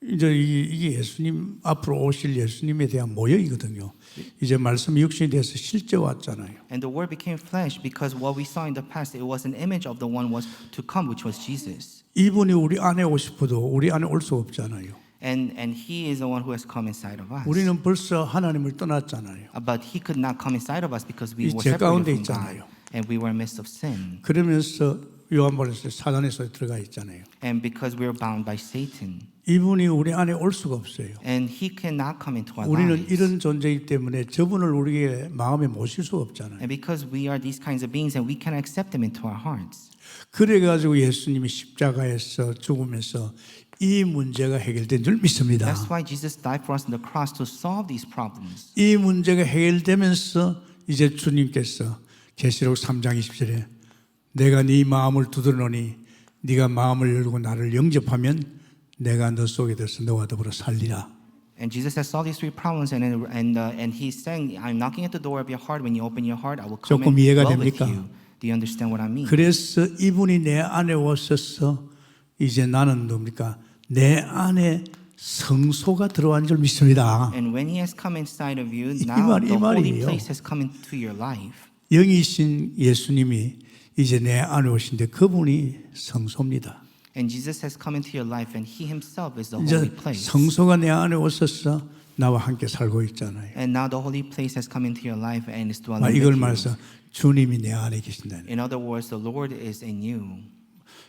이제 이게 예수님 앞으로 오실 예수님에 대한 모형이거든요. 이제 말씀이 육신이 돼서 실제 왔잖아요. And the word became flesh because what we saw in the past, it was an image of the one was to come, which was Jesus. 이분이 우리 안에 오고 싶어도 우리 안에 올 수 없잖아요. And he is the one who has come inside of us. 우리는 벌써 하나님을 떠났잖아요. But he could not come inside of us because we 이 were 죄 가운데 separated from God. 있잖아요. And we were in the midst of sin. 그러면서 요한복음에서 사단의 손에 들어가 있잖아요. And because we were bound by Satan. 이분이 우리 안에 올 수가 없어요. And he cannot come into our 우리는 lives. 이런 존재이기 때문에 저분을 우리의 마음에 모실 수가 없잖아요. And because we are these kinds of beings and we cannot accept him into our hearts. 그래가지고 예수님이 십자가에서 죽으면서 이 문제가 해결된 줄 믿습니다. That's why Jesus died for us on the cross to solve these problems. 이 문제가 해결되면서 이제 주님께서 계시록 3장 20절에 내가 네 마음을 두드러노니 네가 마음을 열고 나를 영접하면 내가 너 속에 들어서 너와 더불어 살리라. And Jesus has solved these three problems, and he's saying, "I'm knocking at the door of your heart. When you open your heart, I will come 조금 and 이해가 dwell with 됩니까? you." Do you understand what I mean? 그래서 이분이 내 안에 오셔서 이제 나는 뭡니까? 내 안에 성소가 들어간 줄 믿습니다. And when he has come inside of you, 이 now 말- 이 the holy 말이에요. place has come into your life. 영이신 예수님이 이제 내 안에 오신데 그분이 성소입니다. And Jesus has come into your life, and he himself is the 이제 holy place. 성소가 내 안에 오셔서 나와 함께 살고 있잖아요. And now the holy place has come into your life and is dwelling 이걸 with you. 말해서 주님이 내 안에 계신다는. In other words, the Lord is in you.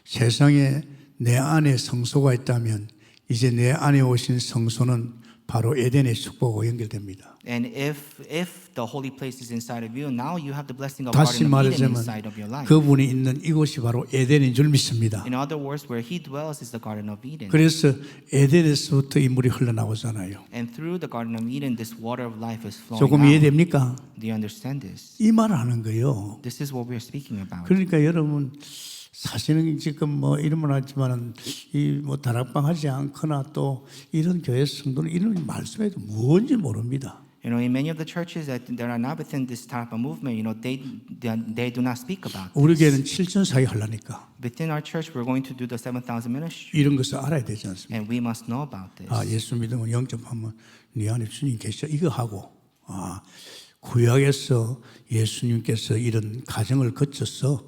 세상에 내 안에 성소가 있다면 이제 내 안에 오신 성소는 바로 에덴의 축복과 연결됩니다. And if the holy place is inside of you, now you have the blessing of 다시 Garden of Eden 말하자면 inside of your life. 그분이 있는 이곳이 바로 에덴인 줄 믿습니다. In other words, where he dwells is the Garden of Eden. 그래서 에덴에서부터 이 물이 흘러나오잖아요. And through the Garden of Eden, this water of life is flowing 조금 out. 이해됩니까? Do you understand this? 이 말을 하는 거예요. This is what we're speaking about. 그러니까 여러분 사실은 지금 뭐 이런 말 하지만은 이 뭐 다락방 하지 않거나 또 이런 교회 성도는 이런 말씀에도 뭔지 모릅니다. You know, in many of the churches that are not within this type of movement, you know, they do not speak about 우리 this. 교회는 7천 사이 하려니까 Within our church, we're going to do the 7,000 ministry, 이런 것을 알아야 되지 않습니까? and we must know about this. 예수 믿으면 영접하면 네 안에 주님 계셔 이거 하고 구약에서 예수님께서 이런 과정을 거쳐서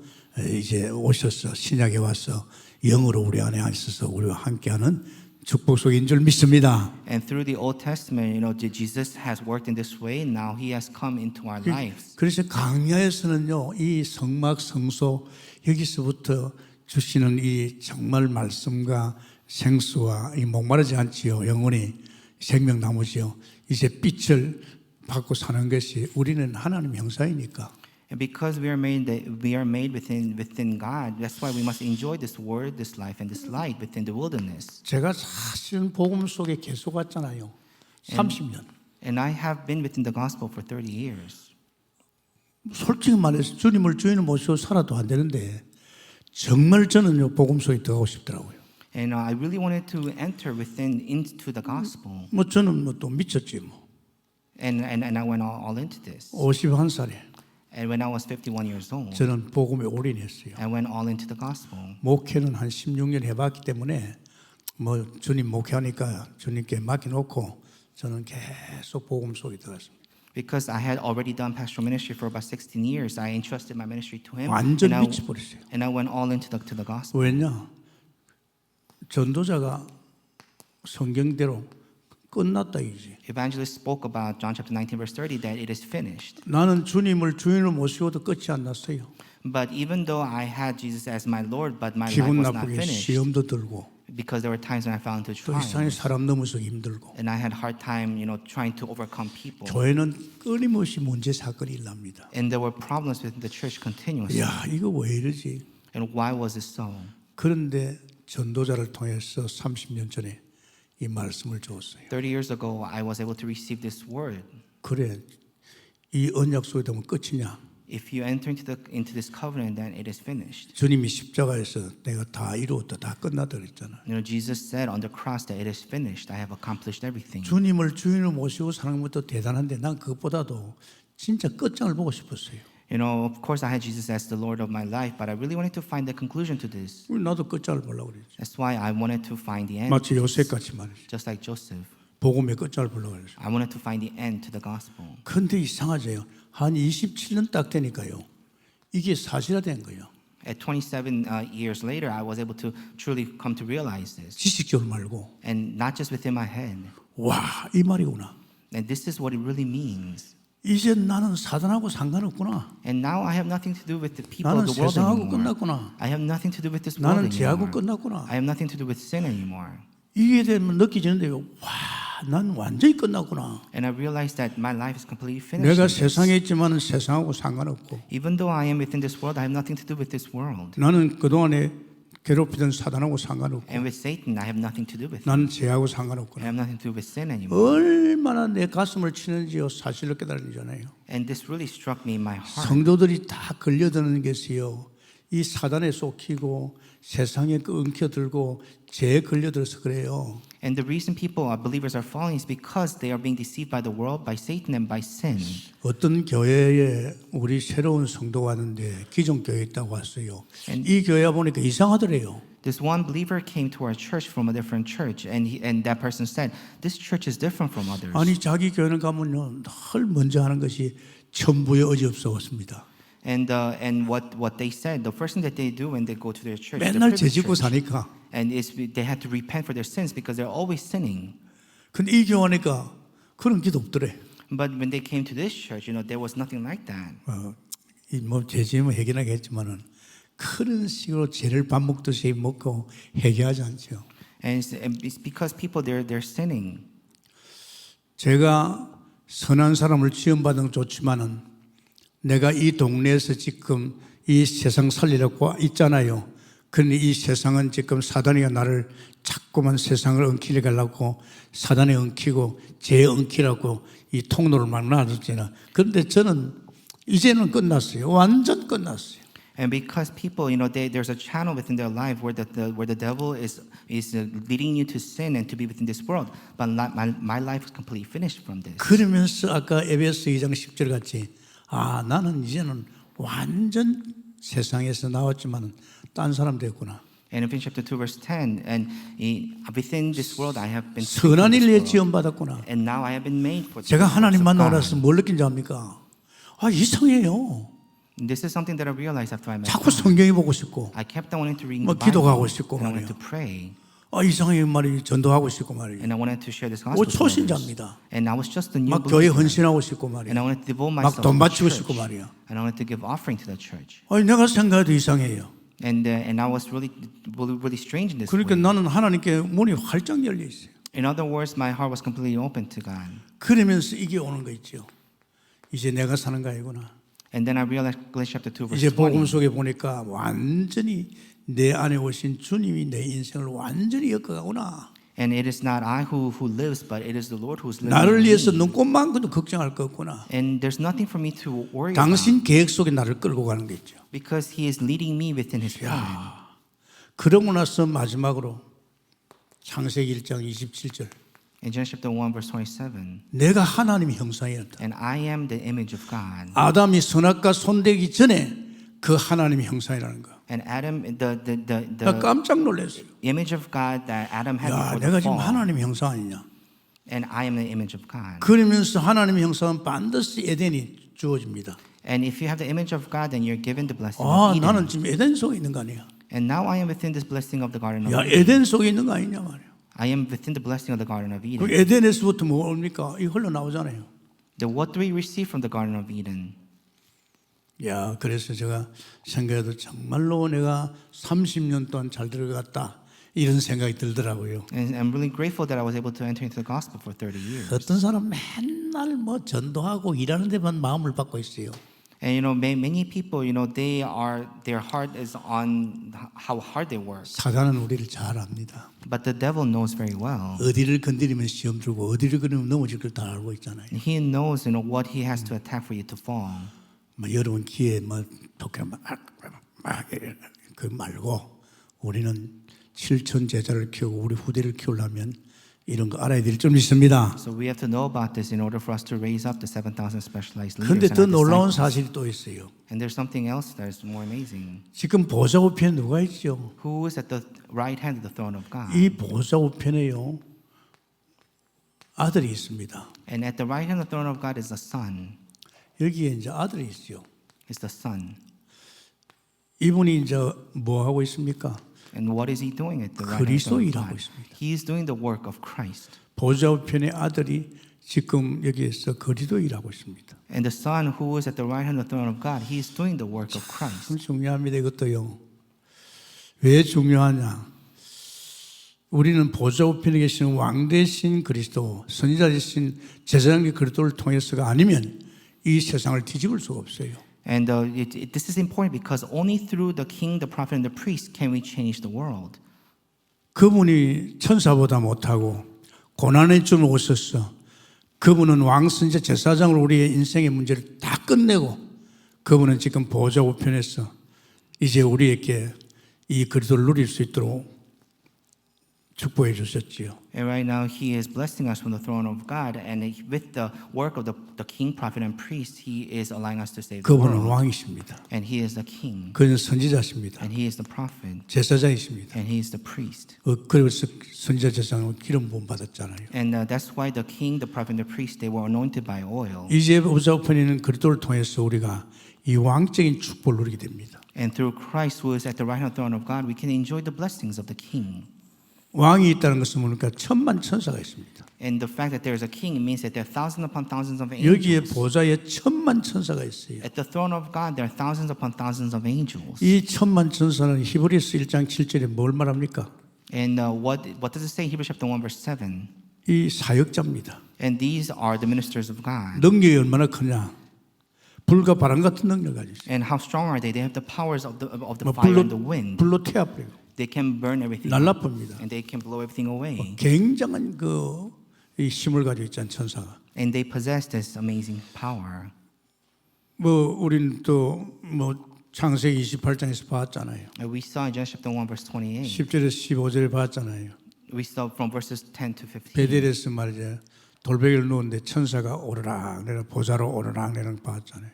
이제 오셔서 신약에 와서 영으로 우리 안에 있어서 우리와 함께하는 축복 속인 줄 믿습니다. And through the Old Testament, you know, Jesus has worked in this way. Now He has come into our lives. 그래서 강야에서는요, 이 성막 성소 여기서부터 주시는 이 정말 말씀과 생수와 이 목마르지 않지요. 영혼이 생명 나무지요. 이제 빛을 받고 사는 것이 우리는 하나님 형상이니까. And because we are made within God, that's why we must enjoy this word, this life, and this light within the wilderness. 제가 사실은 복음 속에 계속 왔잖아요. 30년. And I have been within the gospel for 30 years. 솔직히 말해서 주님을 주인을 모시고 살아도 안 되는데 정말 저는요 복음 속에 들어가고 싶더라고요. And I really wanted to enter into the gospel. 뭐 저는 뭐 또 미쳤지 뭐. And I went all into this. 51살에 And when I was 51 years old, 저는 복음에 올인했어요. I went all into the gospel. 목회는 한 16년 해봤기 때문에 뭐 주님 목회하니까 주님께 맡겨놓고 저는 계속 복음 속에 들어갔습니다. Because I had already done pastoral ministry for about 16 years, I entrusted my ministry to him. 완전 and 미쳐버렸어요. I went all into the gospel. 왜냐? 전도자가 성경대로 끝났다 이지. Evangelist spoke about John chapter 19 verse 30 that it is finished. 나는 주님을 주인으로 모시고도 끝이 안 났어요. But even though I had Jesus as my Lord, but my life 기분 was not 나쁘게 finished. 시험도 들고 because there were times when I fell into 또 이 세상에 trials. 사람 넘어서기 힘들고 And I had a hard time, trying to overcome people. 교회는 끊임없이 문제 사건이 일납니다. And there were problems within the church continuously. 야, 이거 왜 이러지? And why was it so? 그런데 전도자를 통해서 30년 전에 이 말씀을 주었어요. 30 years ago, I was able to receive this word. 그래, 이 언약 속에 되면 끝이냐? If you enter into this covenant, then it is finished. 주님이 십자가에서 내가 다 이루었다, 다 끝났다 그랬잖아. Jesus said on the cross that it is finished. I have accomplished everything. 주님을 주인으로 모시고 사는 것도 대단한데 난 그것보다도 진짜 끝장을 보고 싶었어요. Of course, I had Jesus as the Lord of my life, but I really wanted to find the conclusion to this. 나도 끝장을 보려고 그랬지. That's why I wanted to find the end. 마치 요셉같이 말이지. Just like Joseph. 복음의 끝장을 보려고 그랬어. I wanted to find the end to the gospel. 그런데 이상하죠. 한 27년 딱 되니까요. 이게 사실화된 거예요. At 27 years later, I was able to truly come to realize this. 지식적으로 말고 And not just within my head. 와, 이 말이구나. And this is what it really means. 이제 나는 사단하고 상관없구나. And now I have nothing to do with the people 나는 of the world 세상하고 anymore. 끝났구나. I have nothing to do with this world 나는 죄하고 anymore. 끝났구나. I have nothing to do with sin anymore. 이게 되면 느껴지는데요. 와, 난 완전히 끝났구나. And I realized that my life is completely finished. 내가 in this. 세상에 있지만은 세상하고 상관없고 Even though I am within this world, I have nothing to do with this world. 나는 그동안에 괴롭히던 사단하고 상관없고 And with Satan, I have nothing to do with it. 나는 죄하고 I 상관없구나. have nothing to do with sin anymore. 얼마나 내 가슴을 치는지요 사실을 깨달으잖아요. And this really struck me in my heart. 성도들이 다 걸려드는 것이요. 이 사단에 속히고 세상에 엉켜들고 죄에 걸려들어서 그래요. And the reason people, believers, are falling is because they are being deceived by the world, by Satan, and by sin. 어떤 교회에 우리 새로운 성도가 왔는데 기존 교회에 있다고 왔어요. And- 이 교회 보니까 이상하더래요. This one believer came to our church from a different church, and that person said, "This church is different from others." 아니 자기 교회는 가면요 늘 먼저 하는 것이 천부의 의지 없었습니다. And what they said, the first thing that they do when they go to their church, the 맨날 privileged 죄짓고 church, 사니까. and they had to repent for their sins because they're always sinning. 근데 이 교회 오니까 그런 기도 없더래. But when they came to this church, there was nothing like that. 뭐 죄지으면 해결하겠지만은 그런 식으로 죄를 밥 먹듯이 먹고 해결하지 않죠. And it's because people they're sinning. 제가 선한 사람을 지원받은 건 좋지만은 내가 이 동네에서 지금 이 세상 살리려고 있잖아요. 그런데 이 세상은 지금 사단이가 나를 자꾸만 세상을 엉키려 가려고 사단에 엉키고 죄에 엉키라고 이 통로를 막 놔뒀잖아. 그런데 저는 이제는 끝났어요. 완전 끝났어요. And because people, there's a channel within their life where the devil is leading you to sin and to be within this world. But my life is completely finished from this. 그러면서 아까 에베소 2장 10절 같이 나는 이제는 완전 세상에서 나왔지만 딴 사람 됐구나. And in Ephesians chapter 2 verse 10, and within this world I have been 선한 freed from this 일에 world. 지원받았구나. And now I have been made for the 제가 works 하나님 of 만나고 God. 나서 뭘 느낀지 압니까? 이상해요. This is something that I realized after I met 자꾸 God. 성경이 보고 싶고 I kept on wanting to read 뭐 the Bible, 기도하고 싶고 and I wanted 말이에요. to pray, 이상하게 말이 전도하고 싶고 말이에요. and I wanted to share this gospel to others. 초신자입니다. And I was just a new 막 교회 believer, 헌신하고 싶고 and I 말이에요. wanted to devote 막 myself 돈 to the 바치고 church, 싶고 말이에요. and I wanted to give offering to the church. 내가 생각해도 이상해요. And I was really strange in this 그러니까 way. 나는 하나님께 문이 활짝 열려 있어요. In other words, my heart was completely open to God. 그러면서 이게 오는 거 있죠. 이제 내가 사는 거 아니구나. And then I realized Galatians chapter 2 verse 이제 복음 20. 속에 보니까 완전히 내 안에 오신 주님이 내 인생을 완전히 엮어가구나. And it is not I who lives, but it is the Lord who's living 나를 in 위해서 me. 눈꼽만큼도 걱정할 거 없구나. And there's nothing for me to worry about 당신 계획 속에 나를 끌고 가는 게 있죠. because He is leading me within His plan. 그러고 나서 마지막으로 창세기 1장 27절 In Genesis chapter 1 verse 27, 내가 하나님의 형상이었다. and I am the image of God. 아담이 선악과 손대기 전에 그 하나님의 형상이라는 거. And Adam, the 나 깜짝 놀랐어요. image of God that Adam had 야, before the 내가 지금 fall. 하나님의 형상 아니냐. And I am the image of God. 그러면서 하나님의 형상은 반드시 에덴이 주어집니다. And if you have the image of God, then you're given the blessing of Eden. 나는 지금 에덴 속에 있는 거 아니야. And now I am within this blessing of the Garden of 야, Eden. 에덴 속에 있는 거 아니냐 말이야. I am within the blessing of the Garden of 그 Eden. 에덴에서부터 뭐 옵니까? 이 흘러나오잖아요. What do we receive from the Garden of Eden? 야, 그래서 제가 생각해도 정말로 내가 30년 동안 잘 들어갔다. 이런 생각이 들더라고요. And I'm really grateful that I was able to enter into the gospel for 30 years. 어떤 사람 맨날 뭐 전도하고 일하는 데만 마음을 받고 있어요. And many people, their heart is on how hard they work. 사단은 우리를 잘 압니다. But the devil knows very well. 어디를 건드리면 시험 들고 어디를 건드리면 넘어질 걸 다 알고 있잖아요. He knows, what he has to attack for you to fall. 뭐 여러분 기회 뭐 독해 그 말고 우리는 7천 제자를 키우고 우리 후대를 키우려면 이런 거 알아야 될 점 있습니다. So we have to know about this in order for us to raise up the 7,000 specialized 그런데 leaders. 더 And, our 놀라운 disciples. 사실이 또 있어요. And there's something else that is more amazing. 지금 보좌 우편에 누가 있죠? Who is at the right hand of the throne of God? 이 보좌 우편에요 아들이 있습니다. And at the right hand of the throne of God is the Son. 여기에 이제 아들이 있죠. Is the Son. 이분이 이제 뭐 하고 있습니까? And what is he doing at the right hand of the 그리스도 throne of 일하고 God? 있습니다. He is doing the work of Christ. 보좌 우편의 아들이 지금 여기에서 그리스도 일하고 있습니다. And the Son who is at the right hand of the throne of God, he is doing the work of Christ. 참 중요합니다. 이것도요. 왜 중요하냐? 우리는 보좌 우편에 계신 왕 대신 그리스도, 선지자 대신 제사장의 그리스도를 통해서가 아니면 이 세상을 뒤집을 수가 없어요. And this is important because only through the king, the prophet, and the priest can we change the world. 그분이 천사보다 못하고 고난의 좀 오셨어. 그분은 왕, 선지자, 제사장으로 우리의 인생의 문제를 다 끝내고 그분은 지금 보좌 우편에서 이제 우리에게 이 그리스도를 누릴 수 있도록 축복해 주셨지요. And right now he is blessing us from the throne of God, and with the work of the king, prophet, and priest, he is allowing us to save the 그분은 world. 왕이십니다. And he is the king, 그는 선지자십니다. and he is the prophet, 제사장이십니다. and he is the priest. 그래서 선지자 제사장은 기름 부음 받았잖아요. And that's why the king, the prophet, and the priest, they were anointed by oil. 이제 보좌 우편에는 그리스도를 통해서 우리가 이 왕적인 축복을 누리게 됩니다. And through Christ, who is at the right hand throne of God, we can enjoy the blessings of the king. 왕이 있다는 것은 뭡니까? 천만 천사가 있습니다. And the fact that there is a king means that there are thousands upon thousands of 여기에 angels. 보좌에 천만 천사가 있어요. At the throne of God, there are thousands upon thousands of angels. 이 천만 천사는 히브리서 1장 7절에 뭘 말합니까? And what does it say in Hebrews chapter 1 verse 7? 이 사역자입니다. And these are the ministers of God. 능력이 얼마나 크냐? 불과 바람 같은 능력을 가지고 있어요. And how strong are they? They have the powers of the 뭐 fire and the wind. 불로 태워버리고 They can burn everything up, 날라쁩니다. and they can blow everything away. 굉장한 이 힘을 가지고 있잖아요, 천사가. And they possess this amazing power. 뭐 우리는 또 뭐 창세기 28장에서 봤잖아요. And we saw in Genesis chapter 1 verse 28. 10절에서 15절 봤잖아요. We saw from verses 10 to 15. 베델에서 말이죠. 돌베개를 놓은데 천사가 오르락 내려 보좌로 오르락 내려 봤잖아요.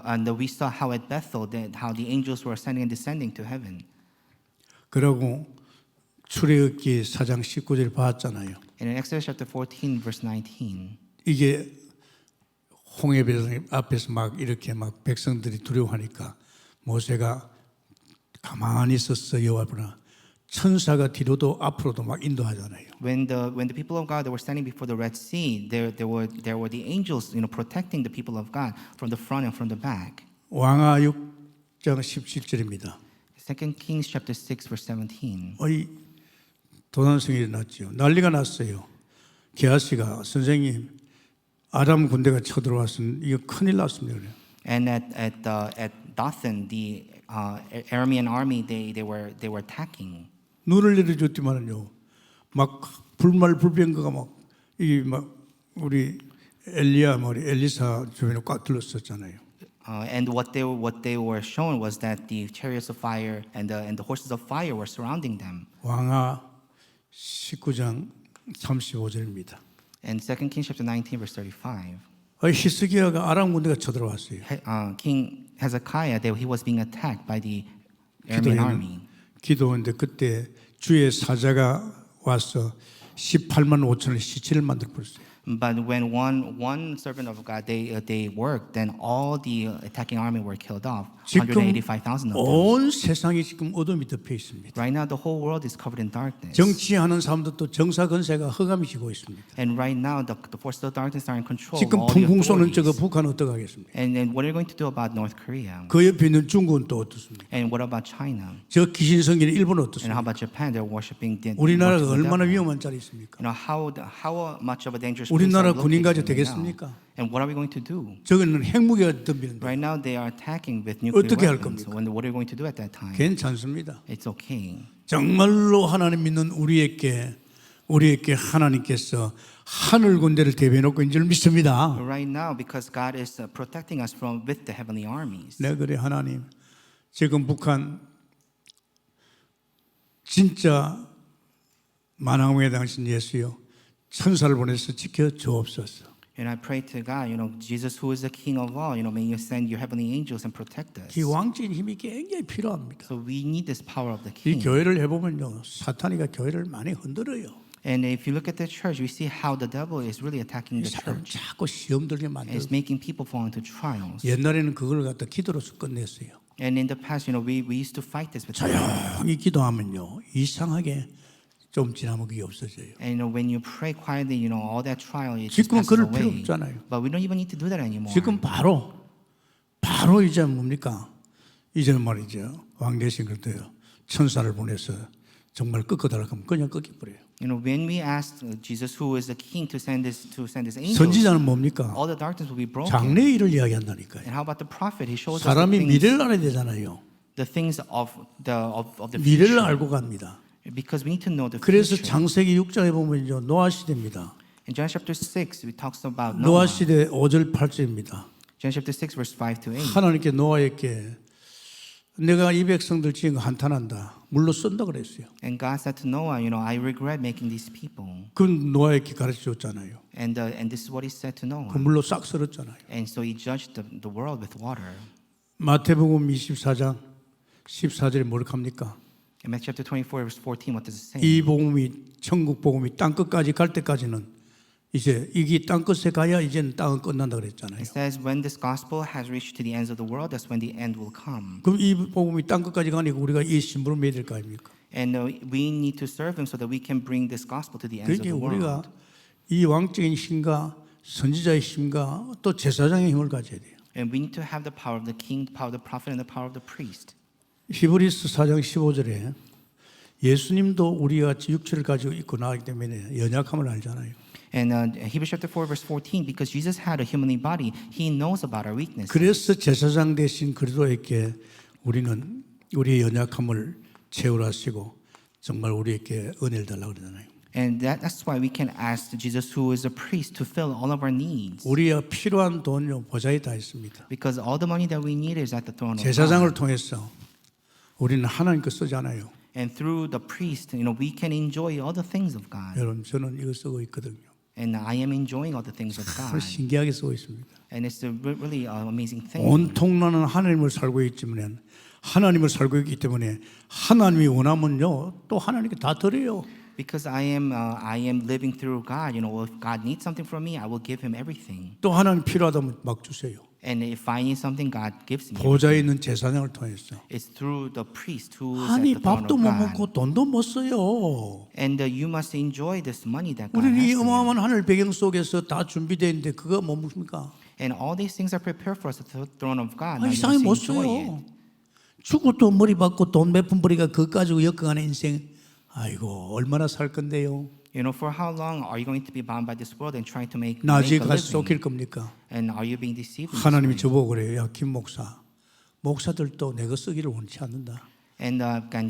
And we saw how at Bethel, how the angels were ascending and descending to heaven. 그러고 출애굽기 4장 19절 봤잖아요. And in Exodus chapter 14 verse 19. 이게 홍해 앞에서 막 이렇게 막 백성들이 두려워하니까 모세가 가만히 있었어 여호와 앞으로 천사가 뒤로도 앞으로도 막 인도하잖아요. When the people of God they were standing before the Red Sea, there were the angels, protecting the people of God from the front and from the back. 왕하 6장 17절입니다. 2 Kings chapter 6 verse 17. 도난성이 일어났죠. 난리가 났어요. 게하시가 선생님 아람 군대가 쳐들어와서 이거 큰일 났습니다. 그래요. And at Dothan, the Aramean army they were attacking. 눈을 내려줬지만은요, 막 불말불병거가 막 이게 막 우리 엘리사 주변에 꽉 둘렀었잖아요. And what they were shown was that the chariots of fire and the horses of fire were surrounding them. 왕하 19장 35절입니다. And 2 Kings chapter 19 verse 35. 히스기야가 아람 군대가 쳐들어왔어요. King Hezekiah, he was being attacked by the Aramean army. 기도했는데 그때 주의 사자가 와서 18만 5천의 시체를 만들어 버렸어요. But when one servant of God they worked, then all the attacking army were killed off. 지금 185,000 of them. 온 세상이 지금 어둠이 덮여 있습니다. Right now, the whole world is covered in darkness. 정치하는 사람들도 정사 건세가 허감이 지고 있습니다. And right now, the forces of darkness are in control of 지금 all the 풍풍 쏘는 저거 authorities. 북한은 어떻게 하겠습니까? And then what are you going to do about North Korea? 그 옆에 있는 중국은 또 어떻습니까? And what about China? 저 귀신성기는 일본은 And how 어떻습니까? about Japan? They're worshiping the 우리나라가 worship of the 얼마나 devil. 위험한 자리 있습니까? You know how much of a dangerous place 우리나라 are we 군인 가지고 located right 되겠습니까? now? And what are we going to do? 저거는 핵무기가 덤비는데 Right now, they are attacking with nuclear 어떻게 할 weapons. 겁니까? What are you going to do at that time? 괜찮습니다. It's okay. 정말로 하나님 믿는 우리에게 하나님께서 하늘 군대를 대비해놓고 있는 줄 믿습니다. Right now, because God is protecting us from with the heavenly armies. 네, 그래 하나님. 지금 북한 진짜 만왕의 당신 예수여 천사를 보내서 지켜 주옵소서. And I pray to God, Jesus, who is the King of all, may you send your heavenly angels and protect us. 이 왕적인 힘이 굉장히 필요합니다. So we need this power of the 이 King. 교회를 해보면요, 사탄이가 교회를 많이 흔들어요. And if you look at the church, we see how the devil is really attacking the 사람 church. 자꾸 시험 들게 And 만들고. it's making people fall into trials. 옛날에는 그걸 갖다 기도로서 끝냈어요. And in the past, we used to fight this with prayer. 조용히 기도하면요, 이상하게 좀 지나면 그게 없어져요. And when you pray quietly, all that trial it just 지금은 passes 그럴 필요 away. 없잖아요. But we don't even need to do that anymore. 지금 바로 이제 뭡니까? 이제는 말이죠. 왕 대신 그때요. 천사를 보내서 정말 꺾어달라고 하면 그냥 꺾여버려요. When we ask Jesus, who is the King, to send his angels, 선지자는 뭡니까? all the darkness will be broken. 장래 일을 이야기한다니까요. And how about the prophet? He shows us 사람이 the things, 미래를 알아야 되잖아요. the things of the 미래를 future. 알고 갑니다. Because we need to know the 그래서 future. 창세기 6장에 보면요, 노아 시대입니다. In Genesis chapter 6, we talks about 노아 Noah. 시대 5절 8절입니다. Genesis chapter 6, verse 5 to 8. 하나님께 노아에게 내가 이 백성들 지은 거 한탄한다. 물로 쏜다 그랬어요. And God said to Noah, I regret making these people. 그 노아에게 가르쳐 줬잖아요. And this is what he said to Noah. 그 물로 싹 썰었잖아요. And so he judged the world with water. 마태복음 24장 14절에 뭘 합니까? In Matthew chapter 24, verse 14, what does it say? 이 복음이 천국 복음이 땅 끝까지 갈 때까지는 이제 이게 땅 끝에 가야 이제는 땅은 끝난다 그랬잖아요. It says, when this gospel has reached to the ends of the world, that's when the end will come. 그럼 이 복음이 땅 끝까지 가니까 우리가 이 신부를 믿어야 될 거 아닙니까? And we need to serve him so that we can bring this gospel to the ends of 그러니까 the 우리가 world. 이 왕적인 힘과 선지자의 힘과 또 제사장의 힘을 가져야 돼요. And we need to have the power of the king, the power of the prophet, and the power of the priest. 히브리서 4장 15절에 예수님도 우리가 같이 육체를 가지고 있고 나기 때문에 연약함을 알잖아요. And Hebrews chapter 4, verse 14, because Jesus had a humanly body, he knows about our weakness. 그래서 제사장 대신 그리스도에게 우리는 우리의 연약함을 채우라시고 정말 우리에게 은혜를 달라고 그러잖아요. And that's why we can ask Jesus, who is a priest, to fill all of our needs. 우리가 필요한 돈요 보좌에 다 있습니다. Because all the money that we need is at the throne of 제사장을 God. 통해서 우리는 하나님 거 쓰잖아요. And through the priest, we can enjoy all the things of God. 여러분 저는 이거 쓰고 있거든요. And I am enjoying all the things of 참 God. 신기하게 쓰고 있습니다. And it's a really amazing thing. 온통 나는 하나님을 살고 있지만 하나님을 살고 있기 때문에 하나님이 원하면요 또 하나님께 다 드려요. Because I am living through God. If God needs something from me, I will give him everything. 또 하나님 필요하다면 막 주세요. And if I need something, God gives me. 보좌에 있는 제사장을 통해서. It's through the priest who is at 아니 the throne 밥도 of 못 God. 먹고 돈도 못 써요. And you must enjoy this money that God 우리는 이 has for you. 어마어마한 하늘 배경 속에서 다 준비되어 있는데 그거 뭐 뭡니까? And all these things are prepared for us at the throne of God. Now 아, you 이상하게 못 must enjoy 써요. it. 죽고 또 머리 받고 돈 몇 푼 버리가 그거 가지고 엮어가는 인생. 아이고 얼마나 살 건데요. For how long are you going to be bound by this world and trying to make a 나중에 가서 living? 쫓길 겁니까? And are you being deceived? in this 하나님이 way? 저보고 그래요. 야 김 목사, 목사들도 내가 쓰기를 원치 않는다. And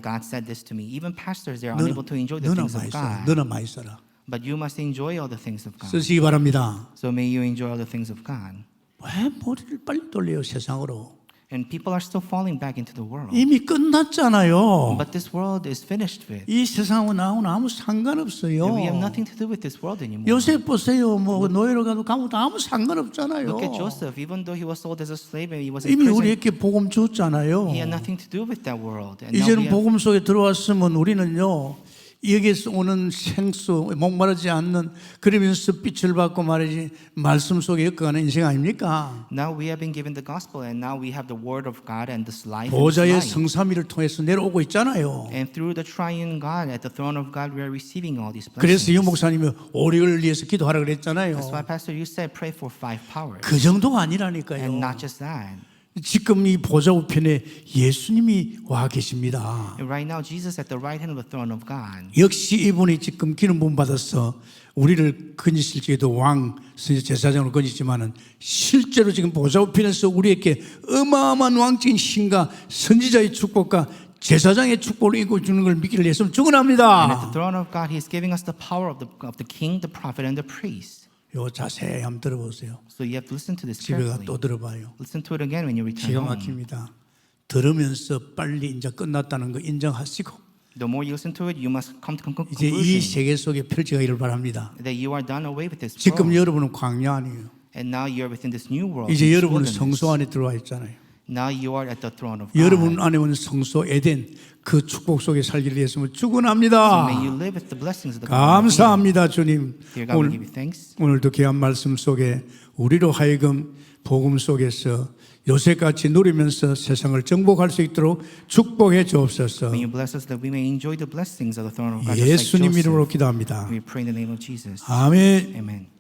God said this to me. Even pastors, they are unable to enjoy the 너나 things 많이 of 써라. God. 너나 많이 써라. But you must enjoy all the things of God. 쓰시기 바랍니다. So may you enjoy all the things of God. 왜 머리를 빨리 돌려요 세상으로? And people are still falling back into the world. 이미 끝났잖아요. But this world is finished with. 이 세상하고 나하고는 아무 상관없어요. And we have nothing to do with this world anymore. 요셉 보세요. 뭐 노예로 가도 가면 아무 상관없잖아요. Look at Joseph. Even though he was sold as a slave and he was in 이미 prison, 우리에게 복음 줬잖아요. he had nothing to do with that world. And now we 이제는 have, 복음 속에 들어왔으면 우리는요 여기서 오는 생수, 목마르지 않는, 그러면서 빛을 받고 말이지 말씀 속에 엮어가는 인생 아닙니까? Now we have been given the gospel, and now we have the word of God and this life. And, this 보좌의 life. 성삼위를 통해서 내려오고 있잖아요. And through the triune God, at the throne of God, we are receiving all these 그래서 유 blessings. 목사님이 오력을 위해서 기도하라 그랬잖아요. That's why, Pastor, you said pray for 5 powers. 그 정도가 아니라니까요. And not just that. 지금 이 보좌 우편에 예수님이 와 계십니다. And right now, Jesus at the right hand of the throne of God. 역시 이분이 지금 기름 부음 받아서 우리를 건지실 적에도 왕, 제사장으로 건지지만은 실제로 지금 보좌 우편에서 우리에게 어마어마한 왕적인 힘과 선지자의 축복과 제사장의 축복을 이고 주는 걸 믿기를 예수는 And at the 축원합니다. throne of God, He is giving us the power of the king, the prophet, and the priest. 요 자세히 한번 들어보세요. So you have to listen to this 집에 가 carefully. 또 들어봐요. Listen to it again when you return 기가 home. 막힙니다. 들으면서 빨리 이제 끝났다는 거 인정하시고 The more you listen to it, you must come to 이제 이 conclusion 세계 속에 펼쳐가기를 바랍니다. that you are done away with this 지금 world. 여러분은 광야 아니에요. And now you're within this new world. 이제 this 여러분은 wilderness. 성소 안에 들어와 있잖아요. Now you are at the throne of God. 여러분 안에 있는 성소 에덴 그 축복 속에 살기를 예수님을 So 축원합니다. may you live with the blessings of the God. of Eden. 감사합니다, 주님. Dear God, we give you thanks. 오늘도 귀한 말씀 속에 우리로 하여금 복음 속에서 요새같이 누리면서 세상을 정복할 수 있도록 축복해 주옵소서. May you bless us that we may enjoy the blessings of the throne of God. just like 예수님 Joseph. 이름으로 기도합니다. We pray in the name of Jesus. 아멘. Amen.